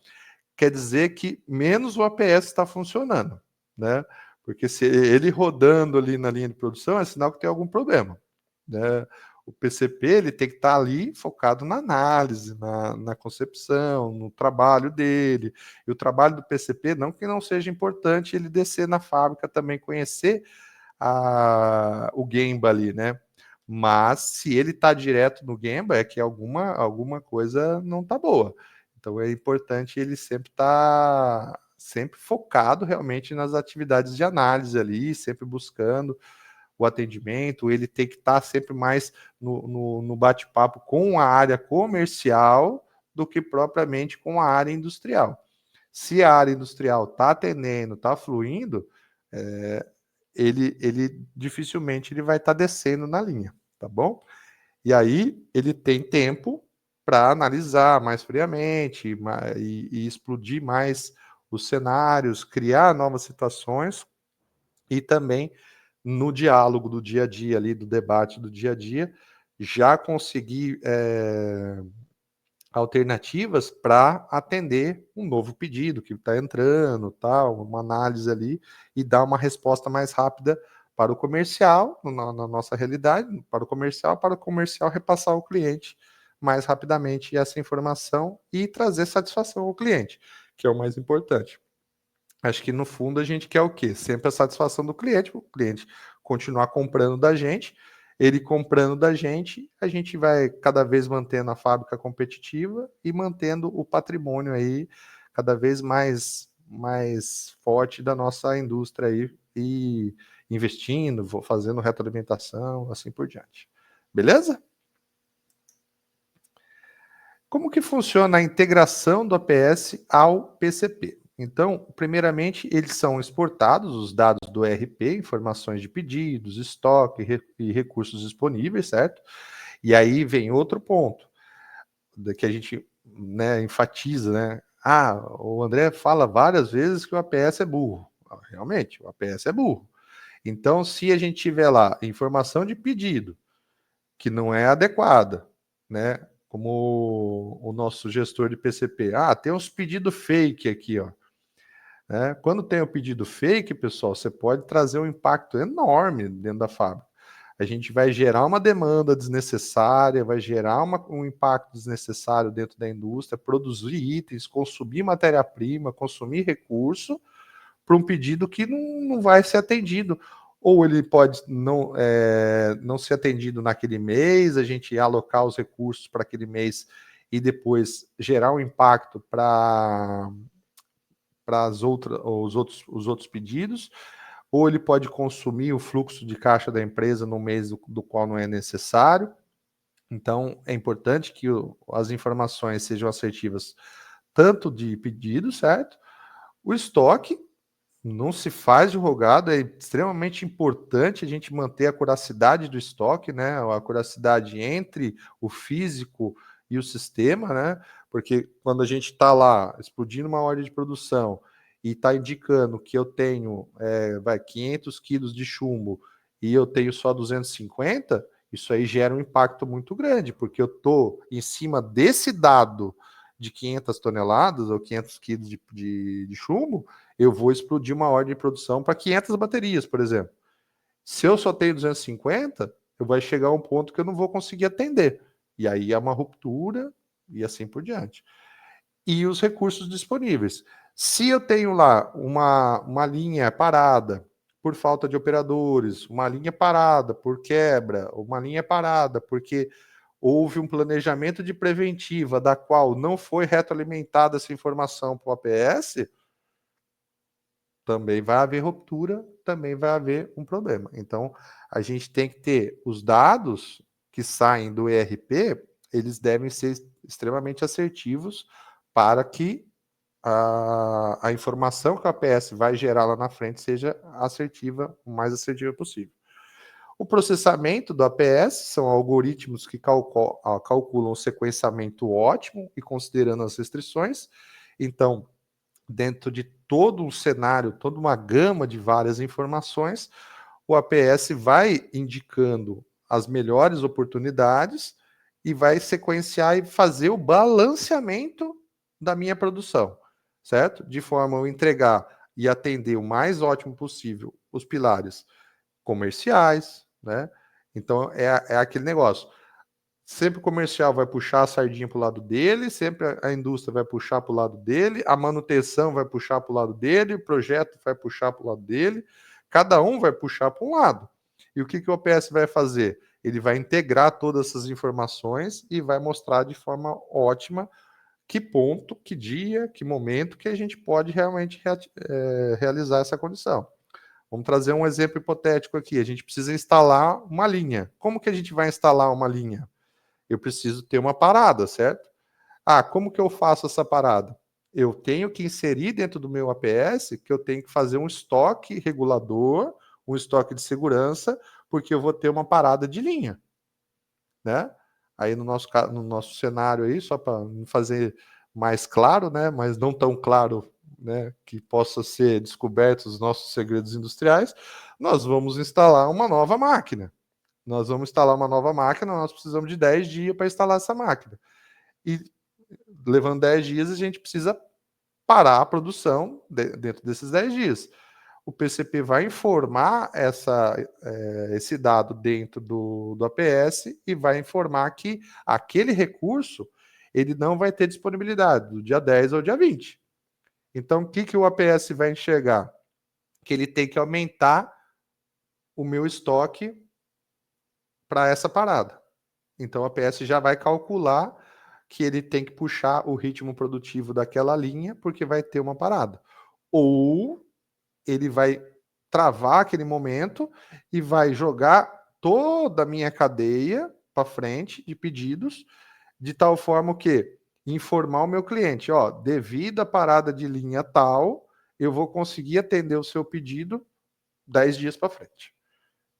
quer dizer que menos o APS está funcionando, né? Porque se ele rodando ali na linha de produção é sinal que tem algum problema, né? O PCP ele tem que estar ali focado na análise, na concepção, no trabalho dele. E o trabalho do PCP, não que não seja importante ele descer na fábrica também, conhecer o Gemba ali, né? Mas se ele está direto no Gemba, é que alguma coisa não está boa. Então é importante ele sempre estar sempre focado realmente nas atividades de análise ali, sempre buscando o atendimento, ele tem que estar sempre mais no bate-papo com a área comercial do que propriamente com a área industrial. Se a área industrial está atendendo, está fluindo, ele dificilmente ele vai estar descendo na linha, tá bom? E aí ele tem tempo para analisar mais friamente e explodir mais os cenários, criar novas situações e também no diálogo do dia a dia ali, do debate do dia a dia, já conseguir alternativas para atender um novo pedido que está entrando, tal, uma análise ali e dar uma resposta mais rápida para o comercial, na nossa realidade, para o comercial repassar ao cliente mais rapidamente essa informação e trazer satisfação ao cliente, que é o mais importante. Acho que no fundo a gente quer o quê? Sempre a satisfação do cliente, o cliente continuar comprando da gente, ele comprando da gente, a gente vai cada vez mantendo a fábrica competitiva e mantendo o patrimônio aí cada vez mais forte da nossa indústria aí e investindo, fazendo retroalimentação, assim por diante. Beleza? Como que funciona a integração do APS ao PCP? Então, primeiramente, eles são exportados, os dados do ERP, informações de pedidos, estoque e recursos disponíveis, certo? E aí vem outro ponto, que a gente enfatiza, né? O André fala várias vezes que o APS é burro. Realmente, o APS é burro. Então, se a gente tiver lá informação de pedido que não é adequada, né? Como o nosso gestor de PCP. Tem uns pedidos fake aqui, ó. Quando tem o pedido fake, pessoal, você pode trazer um impacto enorme dentro da fábrica. A gente vai gerar uma demanda desnecessária, vai gerar um impacto desnecessário dentro da indústria, produzir itens, consumir matéria-prima, consumir recurso para um pedido que não vai ser atendido. Ou ele pode não ser atendido naquele mês, a gente alocar os recursos para aquele mês e depois gerar um impacto para os outros pedidos, ou ele pode consumir o fluxo de caixa da empresa no mês do qual não é necessário. Então, é importante que as informações sejam assertivas tanto de pedido, certo? O estoque não se faz de rogado, é extremamente importante a gente manter a curacidade do estoque, né? A curacidade entre o físico e o sistema, né? Porque quando a gente está lá explodindo uma ordem de produção e está indicando que eu tenho 500 quilos de chumbo e eu tenho só 250, isso aí gera um impacto muito grande, porque eu estou em cima desse dado de 500 toneladas ou 500 quilos de chumbo, eu vou explodir uma ordem de produção para 500 baterias, por exemplo. Se eu só tenho 250, eu vai chegar a um ponto que eu não vou conseguir atender. E aí é uma ruptura e assim por diante. E os recursos disponíveis. Se eu tenho lá uma linha parada por falta de operadores, uma linha parada por quebra, uma linha parada porque houve um planejamento de preventiva da qual não foi retroalimentada essa informação para o APS, também vai haver ruptura, também vai haver um problema. Então, a gente tem que ter os dados que saem do ERP, eles devem ser extremamente assertivos para que a informação que a APS vai gerar lá na frente seja assertiva, o mais assertiva possível. O processamento do APS são algoritmos que calculam o sequenciamento ótimo e considerando as restrições. Então, dentro de todo um cenário, toda uma gama de várias informações, o APS vai indicando as melhores oportunidades e vai sequenciar e fazer o balanceamento da minha produção, certo? De forma a eu entregar e atender o mais ótimo possível os pilares comerciais, né? Então, é aquele negócio. Sempre o comercial vai puxar a sardinha para o lado dele, sempre a indústria vai puxar para o lado dele, a manutenção vai puxar para o lado dele, o projeto vai puxar para o lado dele, cada um vai puxar para um lado. E o que o OPS vai fazer? Ele vai integrar todas essas informações e vai mostrar de forma ótima que ponto, que dia, que momento que a gente pode realmente realizar essa condição. Vamos trazer um exemplo hipotético aqui. A gente precisa instalar uma linha. Como que a gente vai instalar uma linha? Eu preciso ter uma parada, certo? Como que eu faço essa parada? Eu tenho que inserir dentro do meu APS que eu tenho que fazer um estoque regulador, um estoque de segurança, porque eu vou ter uma parada de linha, né? Aí no nosso cenário aí, só para fazer mais claro, né? Mas não tão claro, né? Que possa ser descobertos os nossos segredos industriais, nós vamos instalar uma nova máquina. Nós precisamos de 10 dias para instalar essa máquina. E levando 10 dias, a gente precisa parar a produção dentro desses 10 dias. O PCP vai informar esse dado dentro do APS e vai informar que aquele recurso ele não vai ter disponibilidade do dia 10 ao dia 20. Então, o que o APS vai enxergar? Que ele tem que aumentar o meu estoque para essa parada. Então, a APS já vai calcular que ele tem que puxar o ritmo produtivo daquela linha porque vai ter uma parada. Ou ele vai travar aquele momento e vai jogar toda a minha cadeia para frente de pedidos, de tal forma que informar o meu cliente, devido à parada de linha tal, eu vou conseguir atender o seu pedido 10 dias para frente.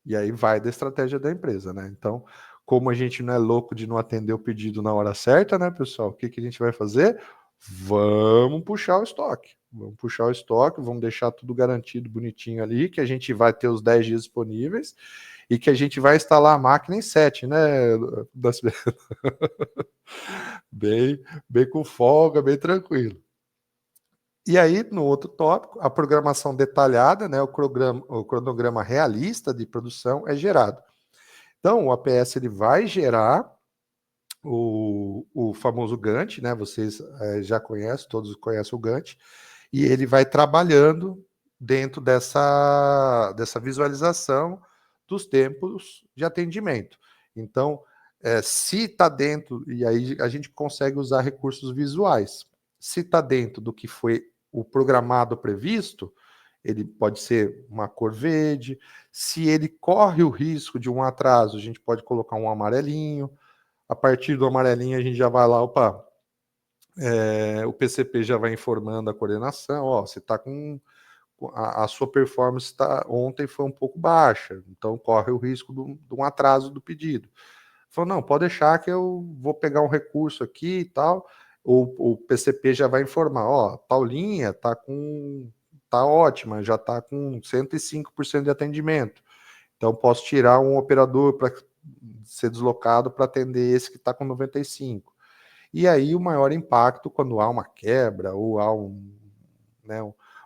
E aí vai da estratégia da empresa, né? Então, como a gente não é louco de não atender o pedido na hora certa, né, pessoal? O que a gente vai fazer? Vamos puxar o estoque. Vamos puxar o estoque, vamos deixar tudo garantido, bonitinho ali, que a gente vai ter os 10 dias disponíveis e que a gente vai instalar a máquina em 7, né? bem com folga, bem tranquilo. E aí, no outro tópico, a programação detalhada, né, o cronograma realista de produção é gerado. Então, o APS ele vai gerar o famoso Gantt, né? Vocês já conhecem, todos conhecem o Gantt, e ele vai trabalhando dentro dessa visualização dos tempos de atendimento. Então, se está dentro, e aí a gente consegue usar recursos visuais, se está dentro do que foi o programado previsto, ele pode ser uma cor verde. Se ele corre o risco de um atraso, a gente pode colocar um amarelinho. A partir do amarelinho, a gente já vai lá, o PCP já vai informando a coordenação, você está com a sua performance ontem foi um pouco baixa, então corre o risco de um atraso do pedido. Falou, não, pode deixar que eu vou pegar um recurso aqui e tal. O PCP já vai informar, tal linha tá ótima, já está com 105% de atendimento. Então, posso tirar um operador para ser deslocado para atender esse que está com 95%. E aí, o maior impacto, quando há uma quebra ou há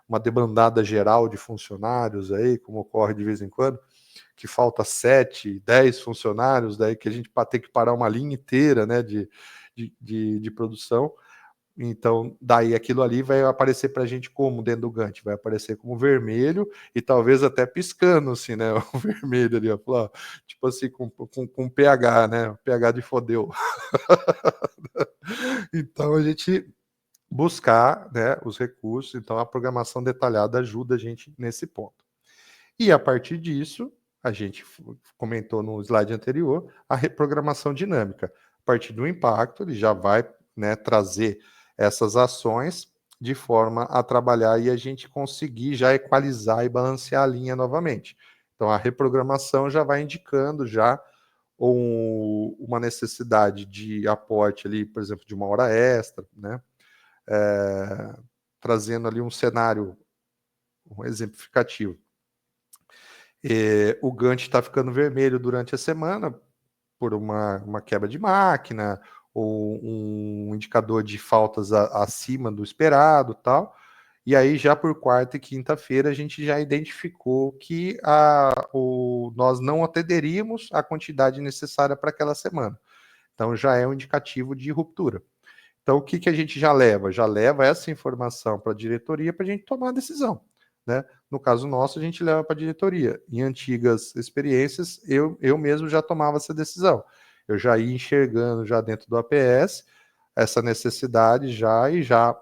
uma debandada geral de funcionários aí, como ocorre de vez em quando, que falta 7, 10 funcionários, daí que a gente tem que parar uma linha inteira, né, de produção. Então, daí aquilo ali vai aparecer para a gente como dentro do Gantt? Vai aparecer como vermelho e talvez até piscando, assim, né? O vermelho ali, ó, tipo assim, com pH, né? pH de fodeu. Então, a gente buscar, né, os recursos. Então, a programação detalhada ajuda a gente nesse ponto. E a partir disso, a gente comentou no slide anterior, a reprogramação dinâmica. A partir do impacto, ele já vai, né, trazer essas ações de forma a trabalhar e a gente conseguir já equalizar e balancear a linha novamente. Então, a reprogramação já vai indicando já uma necessidade de aporte ali, por exemplo, de uma hora extra, né? trazendo ali um cenário, um exemplificativo. O Gantt está ficando vermelho durante a semana por uma quebra de máquina ou um indicador de faltas acima do esperado, tal. E aí já por quarta e quinta-feira a gente já identificou que nós não atenderíamos a quantidade necessária para aquela semana. Então já é um indicativo de ruptura. Então o que a gente já leva? Já leva essa informação para a diretoria para a gente tomar a decisão, né? No caso nosso, a gente leva para a diretoria. Em antigas experiências, eu mesmo já tomava essa decisão. Eu já ia enxergando já dentro do APS essa necessidade e já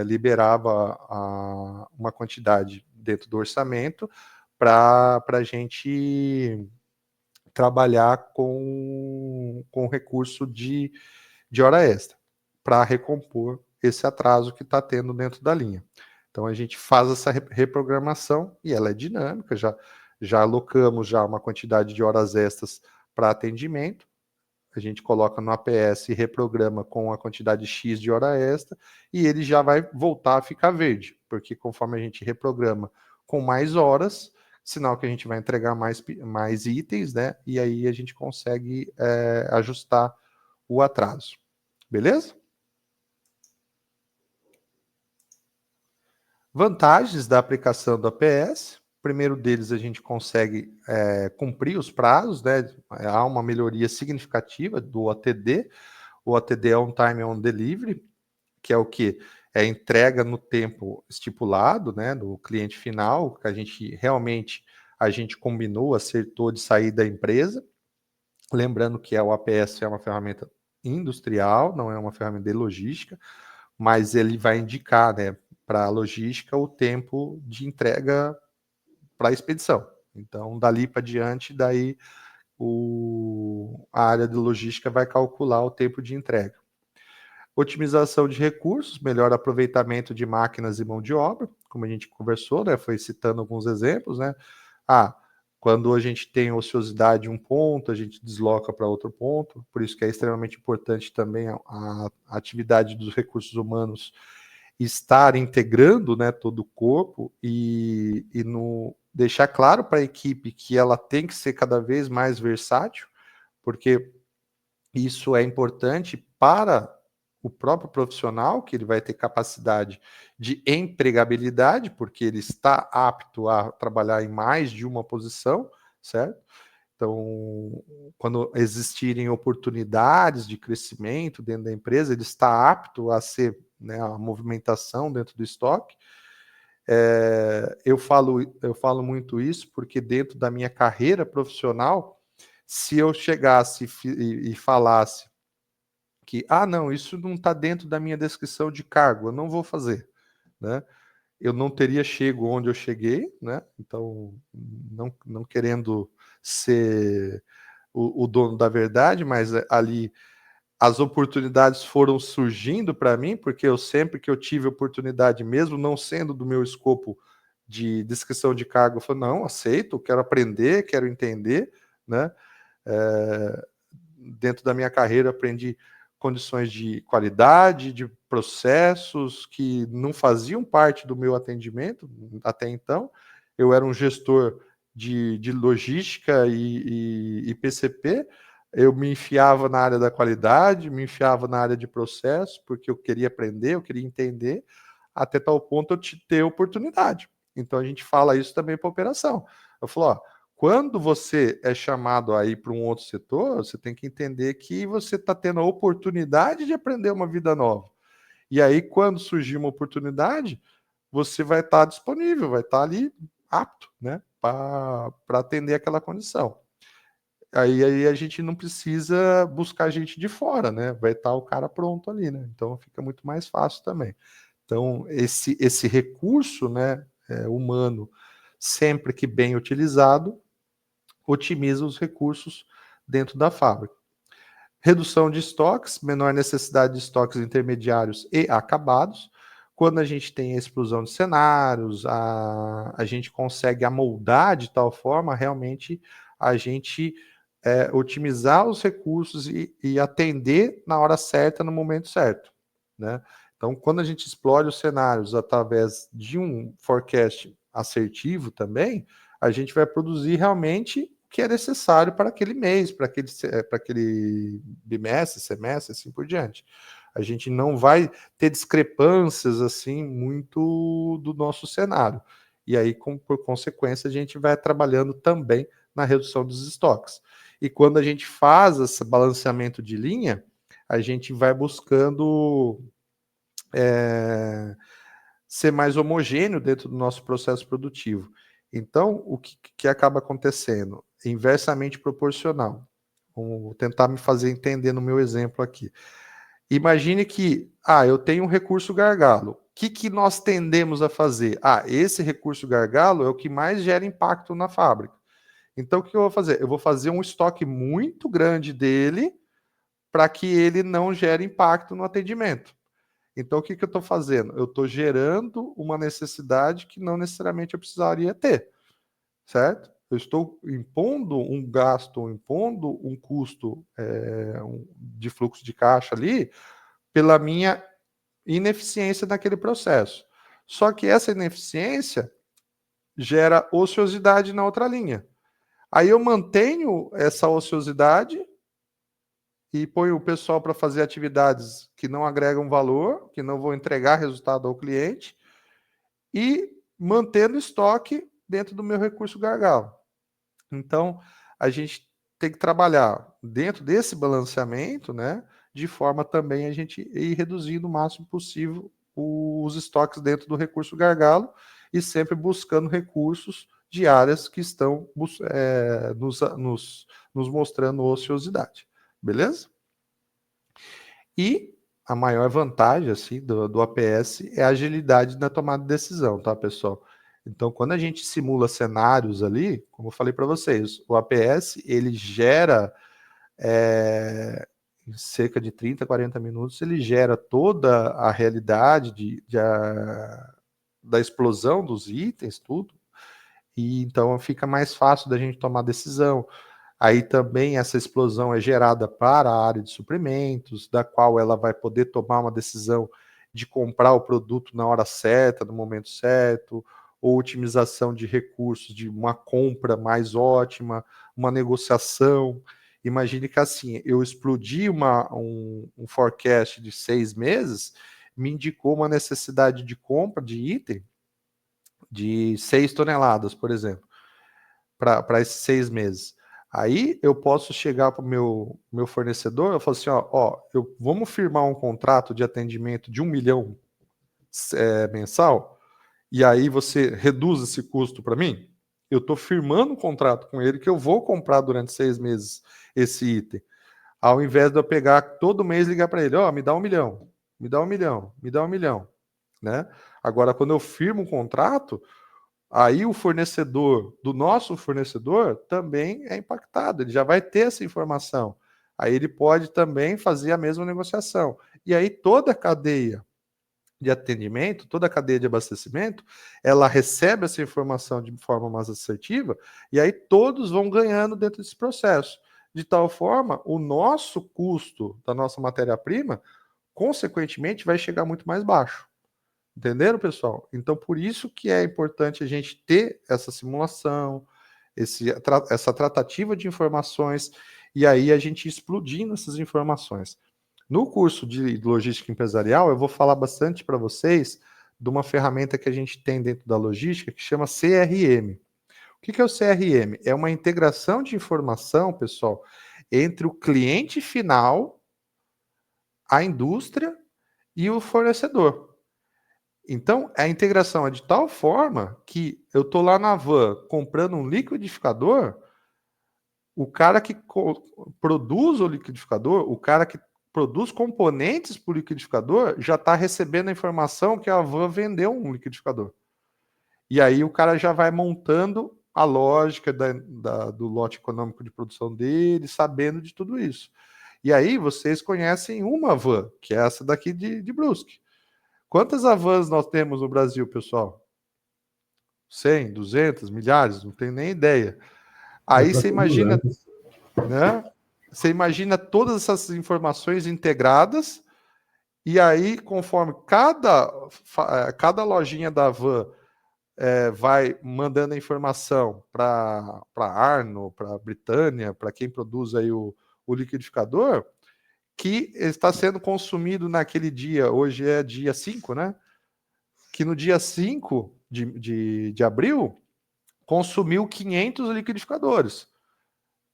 liberava uma quantidade dentro do orçamento para a gente trabalhar com recurso de hora extra, para recompor esse atraso que está tendo dentro da linha. Então a gente faz essa reprogramação e ela é dinâmica, já alocamos já uma quantidade de horas extras para atendimento, a gente coloca no APS e reprograma com a quantidade X de hora extra e ele já vai voltar a ficar verde, porque conforme a gente reprograma com mais horas, sinal que a gente vai entregar mais itens, né? E aí a gente consegue ajustar o atraso. Beleza? Vantagens da aplicação do APS. Primeiro deles, a gente consegue cumprir os prazos, né? Há uma melhoria significativa do ATD. O ATD é On Time On Delivery, que é o que? É entrega no tempo estipulado, né? Do cliente final, que a gente combinou, acertou de sair da empresa. Lembrando que o APS é uma ferramenta industrial, não é uma ferramenta de logística, mas ele vai indicar, né, para a logística o tempo de entrega para a expedição. Então, dali para diante, daí a área de logística vai calcular o tempo de entrega. Otimização de recursos, melhor aproveitamento de máquinas e mão de obra, como a gente conversou, né, foi citando alguns exemplos, né? Quando a gente tem ociosidade em um ponto, a gente desloca para outro ponto, por isso que é extremamente importante também a atividade dos recursos humanos estar integrando, né, todo o corpo e deixar claro para a equipe que ela tem que ser cada vez mais versátil, porque isso é importante para o próprio profissional, que ele vai ter capacidade de empregabilidade, porque ele está apto a trabalhar em mais de uma posição, certo? Então, quando existirem oportunidades de crescimento dentro da empresa, ele está apto a ser, né, a movimentação dentro do estoque. Eu falo muito isso porque dentro da minha carreira profissional, se eu chegasse e falasse que, não, isso não está dentro da minha descrição de cargo, eu não vou fazer, né? Eu não teria chego onde eu cheguei, né? Então, não querendo ser o dono da verdade, mas ali as oportunidades foram surgindo para mim, porque sempre que eu tive oportunidade, mesmo não sendo do meu escopo de descrição de cargo, eu falei, não, aceito, quero aprender, quero entender, né? Dentro da minha carreira, aprendi condições de qualidade, de processos que não faziam parte do meu atendimento até então. Eu era um gestor de logística e PCP, eu me enfiava na área da qualidade, me enfiava na área de processo, porque eu queria aprender, eu queria entender, até tal ponto eu ter oportunidade. Então a gente fala isso também para a operação. Eu falo, quando você é chamado a ir para um outro setor, você tem que entender que você está tendo a oportunidade de aprender uma vida nova. E aí, quando surgir uma oportunidade, você vai estar disponível, vai estar ali apto, né, para atender aquela condição. Aí a gente não precisa buscar gente de fora, né? Vai estar o cara pronto ali, né? Então fica muito mais fácil também. Então, esse recurso, né, humano, sempre que bem utilizado, otimiza os recursos dentro da fábrica. Redução de estoques, menor necessidade de estoques intermediários e acabados. Quando a gente tem a explosão de cenários, a gente consegue amoldar de tal forma, realmente, a gente otimizar os recursos e atender na hora certa, no momento certo, né? Então, quando a gente explore os cenários através de um forecast assertivo também, a gente vai produzir realmente o que é necessário para aquele mês, para aquele bimestre, semestre, assim por diante. A gente não vai ter discrepâncias assim muito do nosso cenário. E aí, por consequência, a gente vai trabalhando também na redução dos estoques. E quando a gente faz esse balanceamento de linha, a gente vai buscando ser mais homogêneo dentro do nosso processo produtivo. Então, o que acaba acontecendo? Inversamente proporcional. Vou tentar me fazer entender no meu exemplo aqui. Imagine que, eu tenho um recurso gargalo. O que nós tendemos a fazer? Esse recurso gargalo é o que mais gera impacto na fábrica. Então, o que eu vou fazer? Eu vou fazer um estoque muito grande dele para que ele não gere impacto no atendimento. Então, o que eu estou fazendo? Eu estou gerando uma necessidade que não necessariamente eu precisaria ter, certo? Eu estou impondo um gasto, impondo um custo de fluxo de caixa ali pela minha ineficiência naquele processo. Só que essa ineficiência gera ociosidade na outra linha. Aí eu mantenho essa ociosidade e ponho o pessoal para fazer atividades que não agregam valor, que não vão entregar resultado ao cliente, e mantendo estoque dentro do meu recurso gargalo. Então, a gente tem que trabalhar dentro desse balanceamento, né, de forma também a gente ir reduzindo o máximo possível os estoques dentro do recurso gargalo e sempre buscando recursos de áreas que estão nos mostrando ociosidade. Beleza? E a maior vantagem assim, do APS é a agilidade na tomada de decisão, tá, pessoal? Então, quando a gente simula cenários ali, como eu falei para vocês, o APS ele gera em cerca de 30, 40 minutos, ele gera toda a realidade da explosão dos itens, tudo, e então fica mais fácil da gente tomar decisão. Aí também essa explosão é gerada para a área de suprimentos, da qual ela vai poder tomar uma decisão de comprar o produto na hora certa, no momento certo, ou otimização de recursos, de uma compra mais ótima, uma negociação. Imagine que assim, eu explodi um forecast de 6 meses, me indicou uma necessidade de compra de item de 6 toneladas, por exemplo, para esses 6 meses. Aí eu posso chegar para o meu fornecedor, eu falo assim, vamos firmar um contrato de atendimento de 1 milhão mensal, e aí você reduz esse custo para mim? Eu estou firmando um contrato com ele que eu vou comprar durante 6 meses esse item. Ao invés de eu pegar todo mês e ligar para ele, me dá 1 milhão, me dá 1 milhão, me dá 1 milhão. Né? Agora, quando eu firmo um contrato, aí o fornecedor do nosso fornecedor também é impactado, ele já vai ter essa informação. Aí ele pode também fazer a mesma negociação. E aí toda a cadeia de atendimento, toda a cadeia de abastecimento, ela recebe essa informação de forma mais assertiva, e aí todos vão ganhando dentro desse processo. De tal forma, o nosso custo da nossa matéria-prima, consequentemente, vai chegar muito mais baixo. Entenderam, pessoal? Então, por isso que é importante a gente ter essa simulação, essa tratativa de informações, e aí a gente explodindo essas informações. No curso de logística empresarial, eu vou falar bastante para vocês de uma ferramenta que a gente tem dentro da logística que chama CRM. O que é o CRM? É uma integração de informação, pessoal, entre o cliente final, a indústria e o fornecedor. Então, a integração é de tal forma que eu estou lá na van comprando um liquidificador, o cara que produz o liquidificador, o cara que produz componentes para o liquidificador, já está recebendo a informação que a van vendeu um liquidificador. E aí o cara já vai montando a lógica do lote econômico de produção dele, sabendo de tudo isso. E aí vocês conhecem uma van, que é essa daqui de Brusque. Quantas vans nós temos no Brasil, pessoal? 100, 200, milhares? Não tenho nem ideia. Aí você imagina, né? Você imagina todas essas informações integradas E aí, conforme cada lojinha da van vai mandando a informação para a Arno, para a Britânia, para quem produz aí o liquidificador, que está sendo consumido naquele dia, hoje é dia 5, né? Que no dia 5 de abril, consumiu 500 liquidificadores.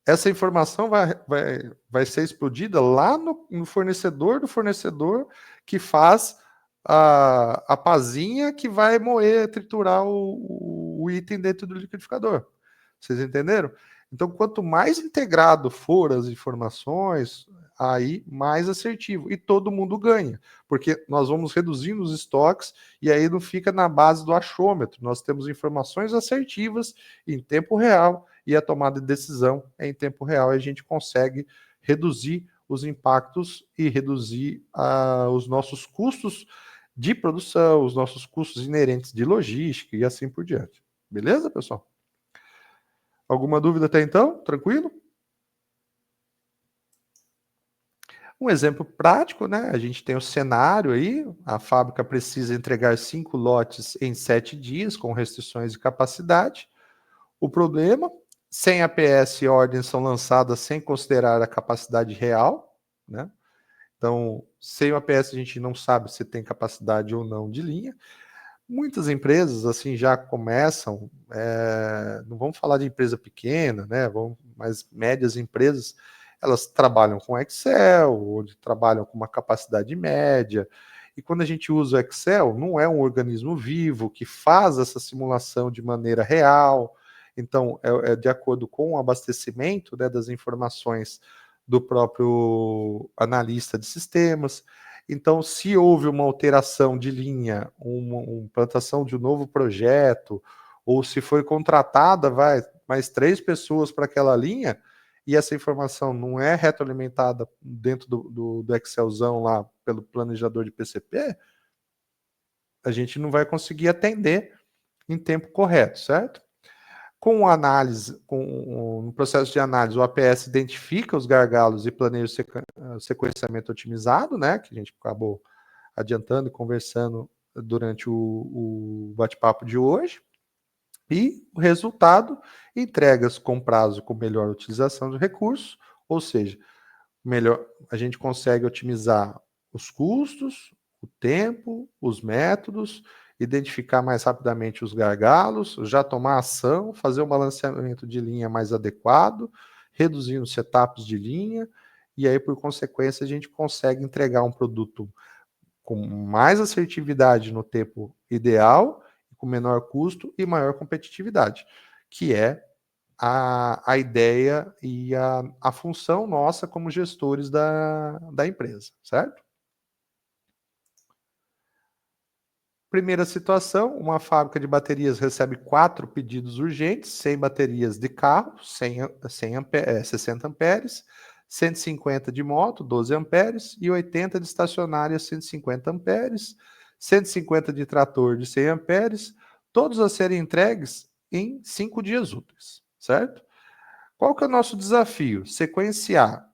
Essa informação vai ser explodida lá no fornecedor do fornecedor que faz a pazinha que vai moer, triturar o item dentro do liquidificador. Vocês entenderam? Então, quanto mais integrado for as informações, aí mais assertivo. E todo mundo ganha, porque nós vamos reduzindo os estoques e aí não fica na base do achômetro. Nós temos informações assertivas em tempo real e a tomada de decisão é em tempo real e a gente consegue reduzir os impactos e reduzir os nossos custos de produção, os nossos custos inerentes de logística e assim por diante. Beleza, pessoal? Alguma dúvida até então? Tranquilo? Um exemplo prático, né? A gente tem o cenário aí, a fábrica precisa entregar 5 lotes em 7 dias, com restrições de capacidade. O problema, sem APS, ordens são lançadas sem considerar a capacidade real, né? Então, sem o APS, a gente não sabe se tem capacidade ou não de linha. Muitas empresas assim já começam, não vamos falar de empresa pequena, né? Mas médias empresas, elas trabalham com Excel, ou trabalham com uma capacidade média. E quando a gente usa o Excel, não é um organismo vivo que faz essa simulação de maneira real. Então, é de acordo com o abastecimento, né, das informações do próprio analista de sistemas. Então, se houve uma alteração de linha, uma implantação de um novo projeto, ou se foi contratada mais 3 pessoas para aquela linha, e essa informação não é retroalimentada dentro do Excelzão lá pelo planejador de PCP, a gente não vai conseguir atender em tempo correto, certo? Com análise, no processo de análise, o APS identifica os gargalos e planeja o sequenciamento otimizado, né, que a gente acabou adiantando e conversando durante o bate-papo de hoje. E o resultado, entregas com prazo com melhor utilização de recursos, ou seja, a gente consegue otimizar os custos, o tempo, os métodos, identificar mais rapidamente os gargalos, já tomar ação, fazer um balanceamento de linha mais adequado, reduzindo os setups de linha, e aí, por consequência, a gente consegue entregar um produto com mais assertividade no tempo ideal, com menor custo e maior competitividade, que é a ideia e a função nossa como gestores da empresa, certo? Primeira situação, uma fábrica de baterias recebe 4 pedidos urgentes, 100 baterias de carro, 60 amperes, 150 de moto, 12 amperes, e 80 de estacionária, 150 amperes, 150 de trator de 100 amperes, todos a serem entregues em 5 dias úteis, certo? Qual que é o nosso desafio? Sequenciar,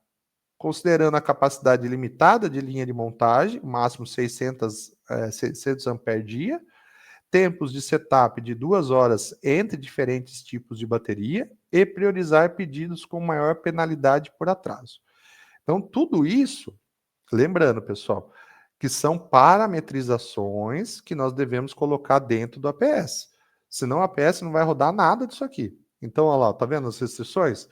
considerando a capacidade limitada de linha de montagem, máximo 600 ampere dia, tempos de setup de 2 horas entre diferentes tipos de bateria e priorizar pedidos com maior penalidade por atraso. Então, tudo isso, lembrando, pessoal, que são parametrizações que nós devemos colocar dentro do APS. Senão, o APS não vai rodar nada disso aqui. Então, olha lá, tá vendo as restrições?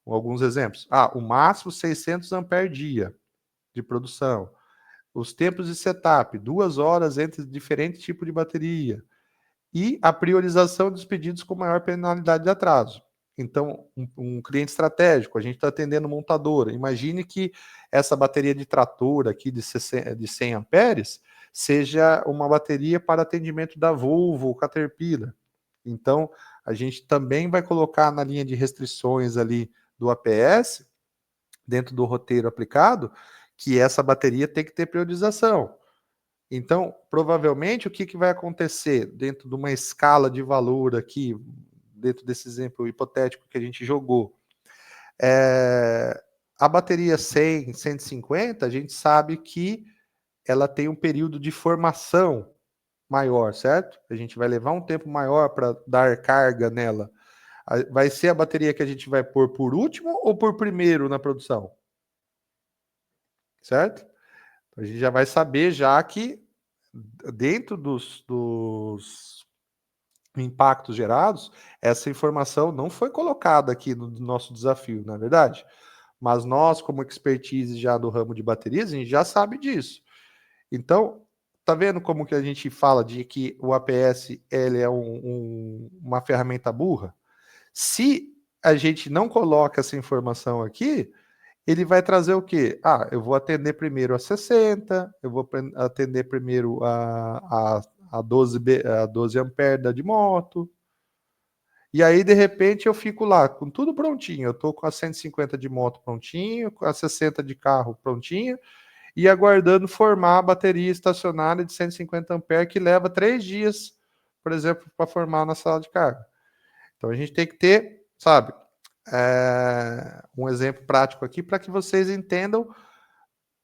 Alguns exemplos. O máximo 600 ampere dia de produção. Os tempos de setup, 2 horas entre diferentes tipos de bateria. E a priorização dos pedidos com maior penalidade de atraso. Então, um cliente estratégico, a gente está atendendo montadora. Imagine que essa bateria de trator aqui de 100 amperes seja uma bateria para atendimento da Volvo ou Caterpillar. Então, a gente também vai colocar na linha de restrições ali do APS, dentro do roteiro aplicado, que essa bateria tem que ter priorização. Então, provavelmente, o que vai acontecer dentro de uma escala de valor aqui, dentro desse exemplo hipotético que a gente jogou, a bateria 100, 150, a gente sabe que ela tem um período de formação maior, certo? A gente vai levar um tempo maior para dar carga nela. Vai ser a bateria que a gente vai pôr por último ou por primeiro na produção? Certo? A gente já vai saber já que dentro dos impactos gerados, essa informação não foi colocada aqui no nosso desafio, na verdade. Mas nós, como expertise já do ramo de baterias, a gente já sabe disso. Então, tá vendo como que a gente fala de que o APS ele é uma ferramenta burra? Se a gente não coloca essa informação aqui, ele vai trazer o quê? Ah, eu vou atender primeiro a 60, eu vou atender primeiro a 12 amperes de moto. E aí, de repente, eu fico lá com tudo prontinho. Eu estou com a 150 de moto prontinho, com a 60 de carro prontinho, e aguardando formar a bateria estacionária de 150 amperes, que leva 3 dias, por exemplo, para formar na sala de carga. Então, a gente tem que ter, sabe, um exemplo prático aqui para que vocês entendam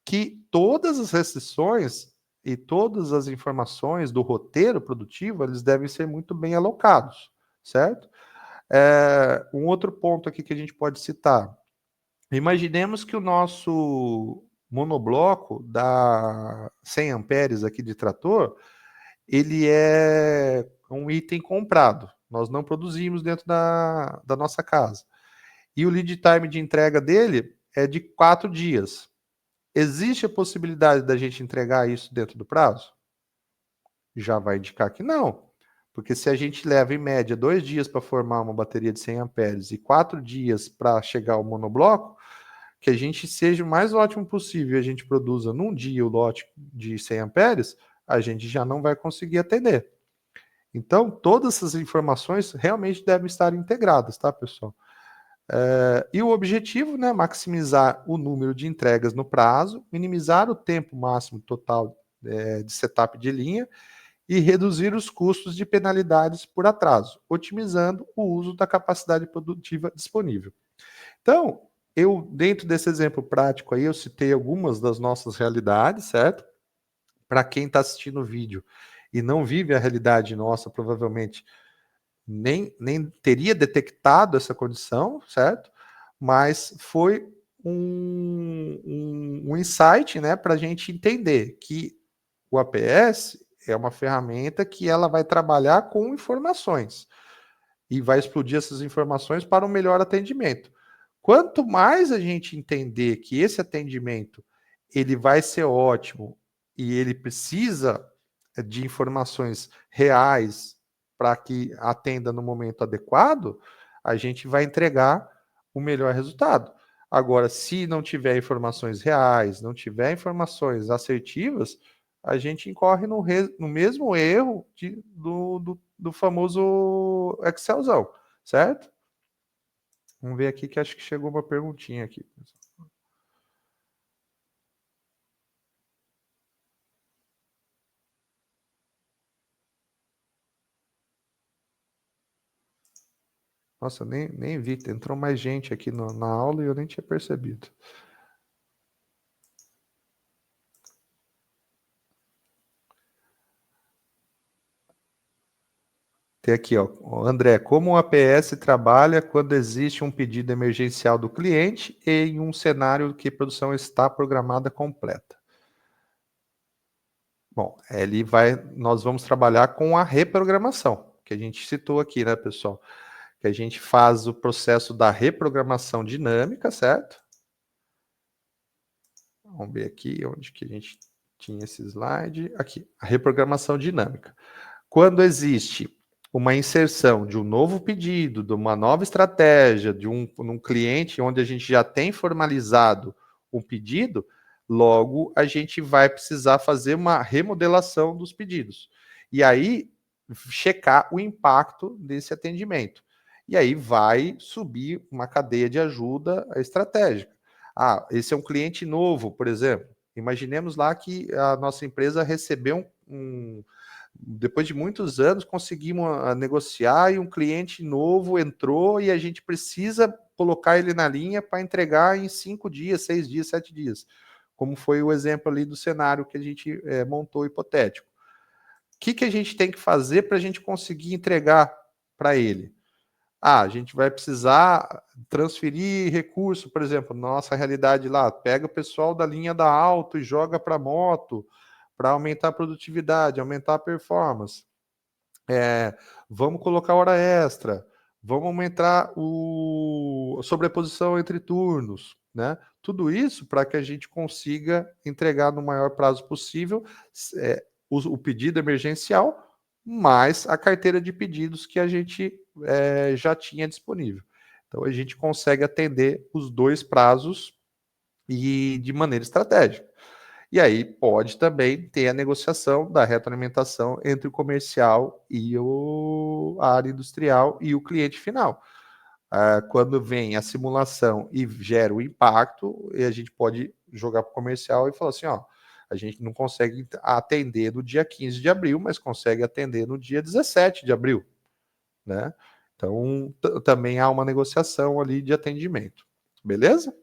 que todas as restrições e todas as informações do roteiro produtivo, eles devem ser muito bem alocados, certo? Um outro ponto aqui que a gente pode citar. Imaginemos que o nosso monobloco da 100 amperes aqui de trator, ele é um item comprado. Nós não produzimos dentro da nossa casa. E o lead time de entrega dele é de 4 dias. Existe a possibilidade da gente entregar isso dentro do prazo? Já vai indicar que não. Porque se a gente leva, em média, 2 dias para formar uma bateria de 100 amperes e 4 dias para chegar ao monobloco, que a gente seja o mais ótimo possível e a gente produza num dia o lote de 100 amperes, a gente já não vai conseguir atender. Então, todas essas informações realmente devem estar integradas, tá, pessoal? E o objetivo, né, maximizar o número de entregas no prazo, minimizar o tempo máximo total de setup de linha e reduzir os custos de penalidades por atraso, otimizando o uso da capacidade produtiva disponível. Então, dentro desse exemplo prático aí, eu citei algumas das nossas realidades, certo? Para quem está assistindo o vídeo e não vive a realidade nossa, provavelmente nem teria detectado essa condição, certo? Mas foi um insight, né, para a gente entender que o APS é uma ferramenta que ela vai trabalhar com informações e vai explodir essas informações para um melhor atendimento. Quanto mais a gente entender que esse atendimento ele vai ser ótimo e ele precisa de informações reais para que atenda no momento adequado, a gente vai entregar o melhor resultado. Agora, se não tiver informações reais, não tiver informações assertivas, a gente incorre no mesmo erro do famoso Excelzão, certo? Vamos ver aqui que acho que chegou uma perguntinha aqui. Nossa, nem vi. Entrou mais gente aqui na aula e eu nem tinha percebido. Tem aqui, ó, André, como o APS trabalha quando existe um pedido emergencial do cliente e em um cenário que a produção está programada completa? Bom, nós vamos trabalhar com a reprogramação, que a gente citou aqui, né, pessoal? Que a gente faz o processo da reprogramação dinâmica, certo? Vamos ver aqui onde que a gente tinha esse slide. Aqui, a reprogramação dinâmica. Quando existe uma inserção de um novo pedido, de uma nova estratégia, de um cliente onde a gente já tem formalizado um pedido, logo a gente vai precisar fazer uma remodelação dos pedidos. E aí, checar o impacto desse atendimento. E aí vai subir uma cadeia de ajuda estratégica. Ah, esse é um cliente novo, por exemplo. Imaginemos lá que a nossa empresa recebeu depois de muitos anos, conseguimos negociar e um cliente novo entrou e a gente precisa colocar ele na linha para entregar em 5 dias, 6 dias, 7 dias. como foi o exemplo ali do cenário que a gente montou hipotético. O que a gente tem que fazer para a gente conseguir entregar para ele? A gente vai precisar transferir recurso, por exemplo, nossa realidade lá, pega o pessoal da linha da Auto e joga para moto, para aumentar a produtividade, aumentar a performance. Vamos colocar hora extra, vamos aumentar a sobreposição entre turnos, né? Tudo isso para que a gente consiga entregar no maior prazo possível o pedido emergencial, mais a carteira de pedidos que a gente já tinha disponível. Então, a gente consegue atender os dois prazos e de maneira estratégica. E aí pode também ter a negociação da retroalimentação entre o comercial e a área industrial e o cliente final. Quando vem a simulação e gera o impacto, a gente pode jogar para o comercial e falar assim, ó, a gente não consegue atender no dia 15 de abril, mas consegue atender no dia 17 de abril, né? Então, também há uma negociação ali de atendimento. Beleza?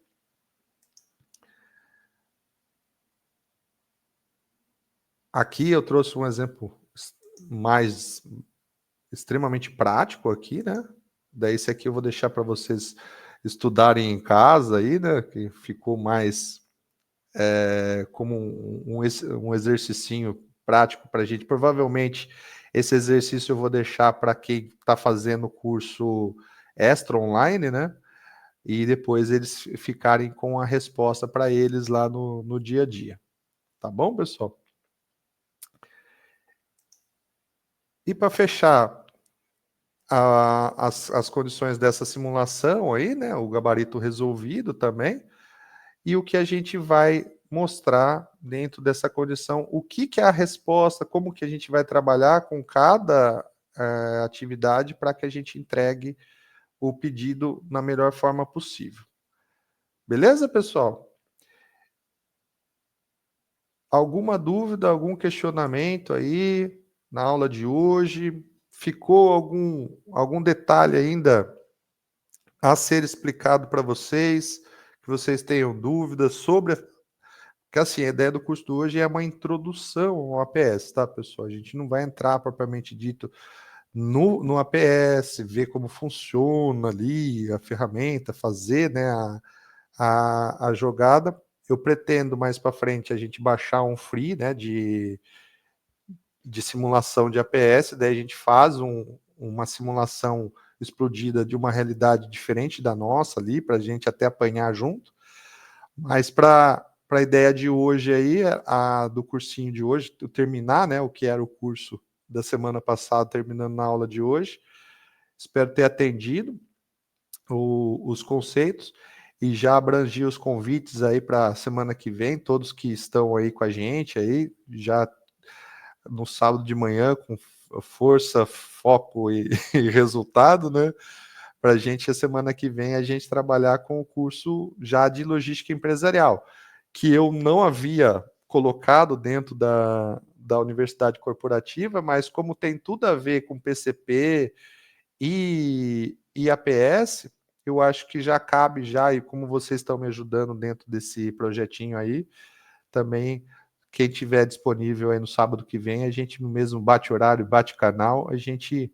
Aqui eu trouxe um exemplo mais extremamente prático aqui, né? Daí esse aqui eu vou deixar para vocês estudarem em casa aí, né? Que ficou mais como um exercício prático para a gente. Provavelmente esse exercício eu vou deixar para quem está fazendo o curso extra online, né? E depois eles ficarem com a resposta para eles lá no dia a dia. Tá bom, pessoal? E para fechar as condições dessa simulação aí, né? O gabarito resolvido também. E o que a gente vai mostrar dentro dessa condição, o que é a resposta, como que a gente vai trabalhar com cada atividade para que a gente entregue o pedido na melhor forma possível. Beleza, pessoal? Alguma dúvida, algum questionamento aí na aula de hoje? Ficou algum detalhe ainda a ser explicado para vocês, que vocês tenham dúvidas sobre... Porque assim, a ideia do curso de hoje é uma introdução ao APS, tá, pessoal? A gente não vai entrar propriamente dito no APS, ver como funciona ali a ferramenta, fazer, né, a jogada. Eu pretendo mais para frente a gente baixar um free, né, de simulação de APS, daí a gente faz uma simulação explodida de uma realidade diferente da nossa ali, para a gente até apanhar junto. Mas para a ideia de hoje aí, do cursinho de hoje, terminar, né, o que era o curso da semana passada, terminando na aula de hoje. Espero ter atendido os conceitos e já abrangir os convites aí para a semana que vem, todos que estão aí com a gente aí, já no sábado de manhã, com força, foco e resultado, né? Para a gente, a semana que vem, a gente trabalhar com o curso já de logística empresarial, que eu não havia colocado dentro da universidade corporativa, mas como tem tudo a ver com PCP e APS, eu acho que já cabe já, e como vocês estão me ajudando dentro desse projetinho aí, também quem tiver disponível aí no sábado que vem, a gente no mesmo bate horário, bate canal, a gente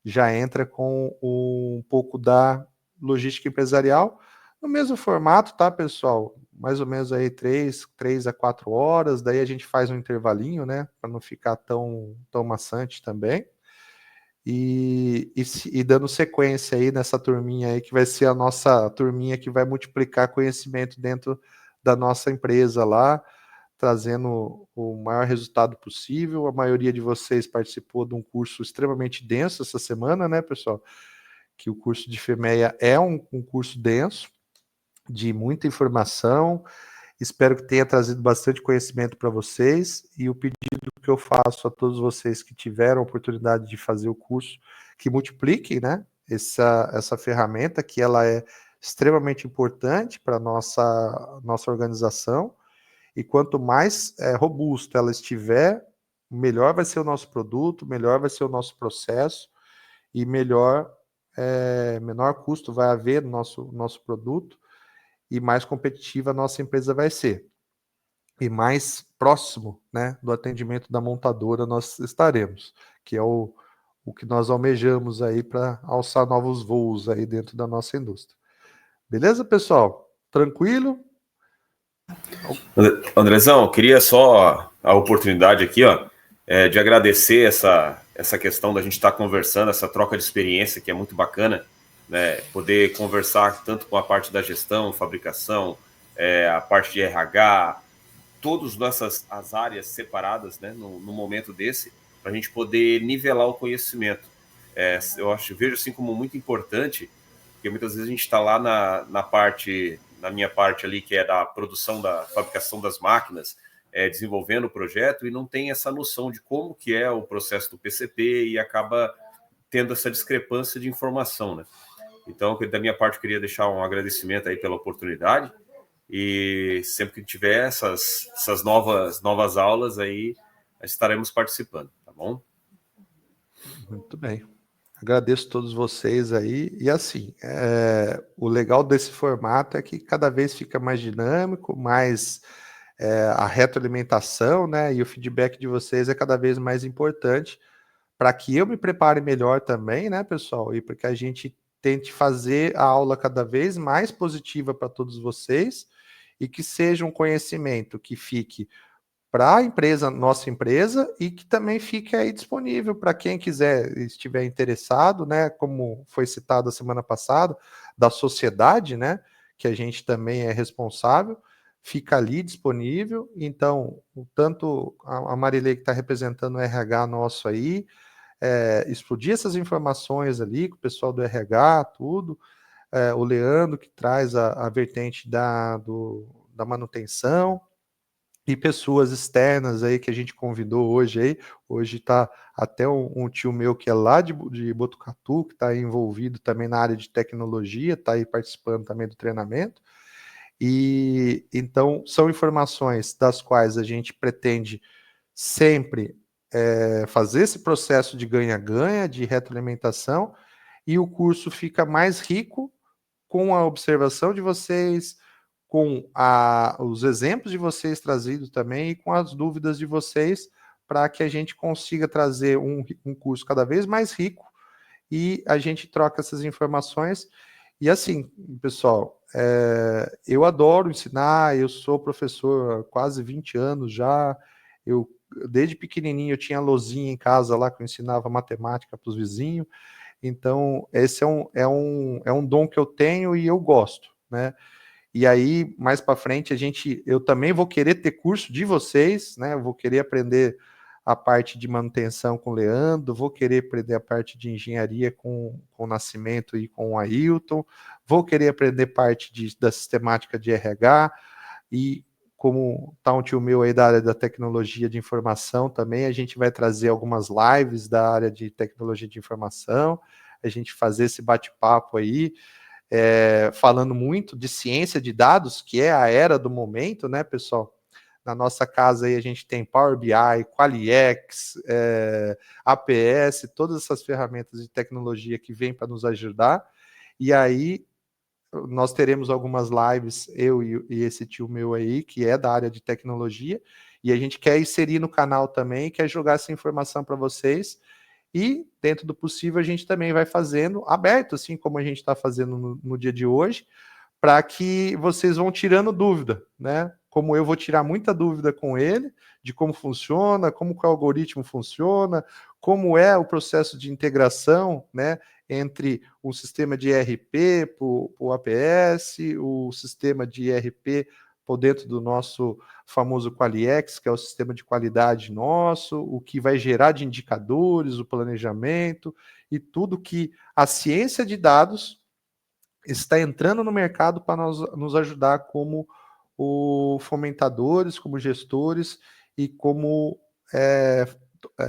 já entra com um pouco da logística empresarial, no mesmo formato, tá, pessoal? Mais ou menos aí 3 a 4 horas, daí a gente faz um intervalinho, né, para não ficar tão maçante também. E dando sequência aí nessa turminha aí, que vai ser a nossa turminha que vai multiplicar conhecimento dentro da nossa empresa lá, trazendo o maior resultado possível. A maioria de vocês participou de um curso extremamente denso essa semana, né, pessoal? Que o curso de FEMEA é um curso denso, de muita informação. Espero que tenha trazido bastante conhecimento para vocês, e o pedido que eu faço a todos vocês que tiveram a oportunidade de fazer o curso, que multipliquem, né, essa ferramenta, que ela é extremamente importante para a nossa organização, e quanto mais robusta ela estiver, melhor vai ser o nosso produto, melhor vai ser o nosso processo, e menor custo vai haver no nosso produto, e mais competitiva a nossa empresa vai ser. e mais próximo, né, do atendimento da montadora nós estaremos, que é o que nós almejamos aí para alçar novos voos aí dentro da nossa indústria. Beleza, pessoal? Tranquilo? Andrezão, queria só a oportunidade aqui, ó, de agradecer essa questão da gente estar conversando, essa troca de experiência que é muito bacana, né? Poder conversar tanto com a parte da gestão, fabricação, a parte de RH, todas as áreas separadas, né, no momento desse, para a gente poder nivelar o conhecimento. Eu vejo assim como muito importante, porque muitas vezes a gente está lá na minha parte ali, que é da produção, da fabricação das máquinas, desenvolvendo o projeto, e não tem essa noção de como que é o processo do PCP e acaba tendo essa discrepância de informação, né? Então, da minha parte, eu queria deixar um agradecimento aí pela oportunidade, e sempre que tiver essas novas aulas aí, estaremos participando, tá bom? Muito bem. Agradeço a todos vocês aí. E assim, o legal desse formato é que cada vez fica mais dinâmico, mais a retroalimentação, né? E o feedback de vocês é cada vez mais importante para que eu me prepare melhor também, né, pessoal? E para que a gente tente fazer a aula cada vez mais positiva para todos vocês e que seja um conhecimento que fique para a empresa, nossa empresa, e que também fique aí disponível para quem quiser, estiver interessado, né, como foi citado a semana passada, da sociedade, né, que a gente também é responsável, fica ali disponível. Então, tanto a Marilei que está representando o RH nosso aí, explodir essas informações ali com o pessoal do RH, tudo, o Leandro que traz a vertente da manutenção, e pessoas externas aí que a gente convidou hoje aí. Hoje está até um tio meu que é lá de Botucatu, que está envolvido também na área de tecnologia, está aí participando também do treinamento. E então são informações das quais a gente pretende sempre fazer esse processo de ganha-ganha, de retroalimentação, e o curso fica mais rico com a observação de vocês, com os exemplos de vocês trazidos também e com as dúvidas de vocês, para que a gente consiga trazer um curso cada vez mais rico e a gente troca essas informações. E assim, pessoal, eu adoro ensinar, eu sou professor há quase 20 anos já, desde pequenininho eu tinha lousinha em casa lá que eu ensinava matemática para os vizinhos, então esse é um dom que eu tenho e eu gosto, né? E aí, mais para frente, eu também vou querer ter curso de vocês, né? Eu vou querer aprender a parte de manutenção com o Leandro, vou querer aprender a parte de engenharia com o Nascimento e com o Ailton, vou querer aprender parte da sistemática de RH, e como está um tio meu aí da área da tecnologia de informação também, a gente vai trazer algumas lives da área de tecnologia de informação, a gente fazer esse bate-papo aí, falando muito de ciência de dados, que é a era do momento, né, pessoal? Na nossa casa aí a gente tem Power BI, Qualiex, APS, todas essas ferramentas de tecnologia que vêm para nos ajudar. E aí nós teremos algumas lives, eu e esse tio meu aí, que é da área de tecnologia, e a gente quer inserir no canal também, quer jogar essa informação para vocês. E, dentro do possível, a gente também vai fazendo aberto, assim como a gente está fazendo no dia de hoje, para que vocês vão tirando dúvida, né? Como eu vou tirar muita dúvida com ele, de como funciona, como que o algoritmo funciona, como é o processo de integração, né, entre o sistema de ERP para o APS, o sistema de ERP por dentro do nosso famoso Qualiex, que é o sistema de qualidade nosso, o que vai gerar de indicadores, o planejamento e tudo que a ciência de dados está entrando no mercado para nos ajudar como fomentadores, como gestores e como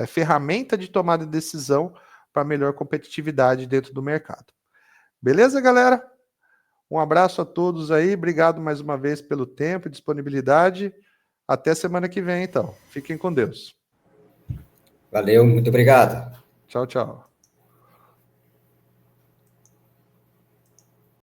ferramenta de tomada de decisão para melhor competitividade dentro do mercado. Beleza, galera? Um abraço a todos aí, obrigado mais uma vez pelo tempo e disponibilidade. Até semana que vem, então. Fiquem com Deus. Valeu, muito obrigado. Tchau, tchau.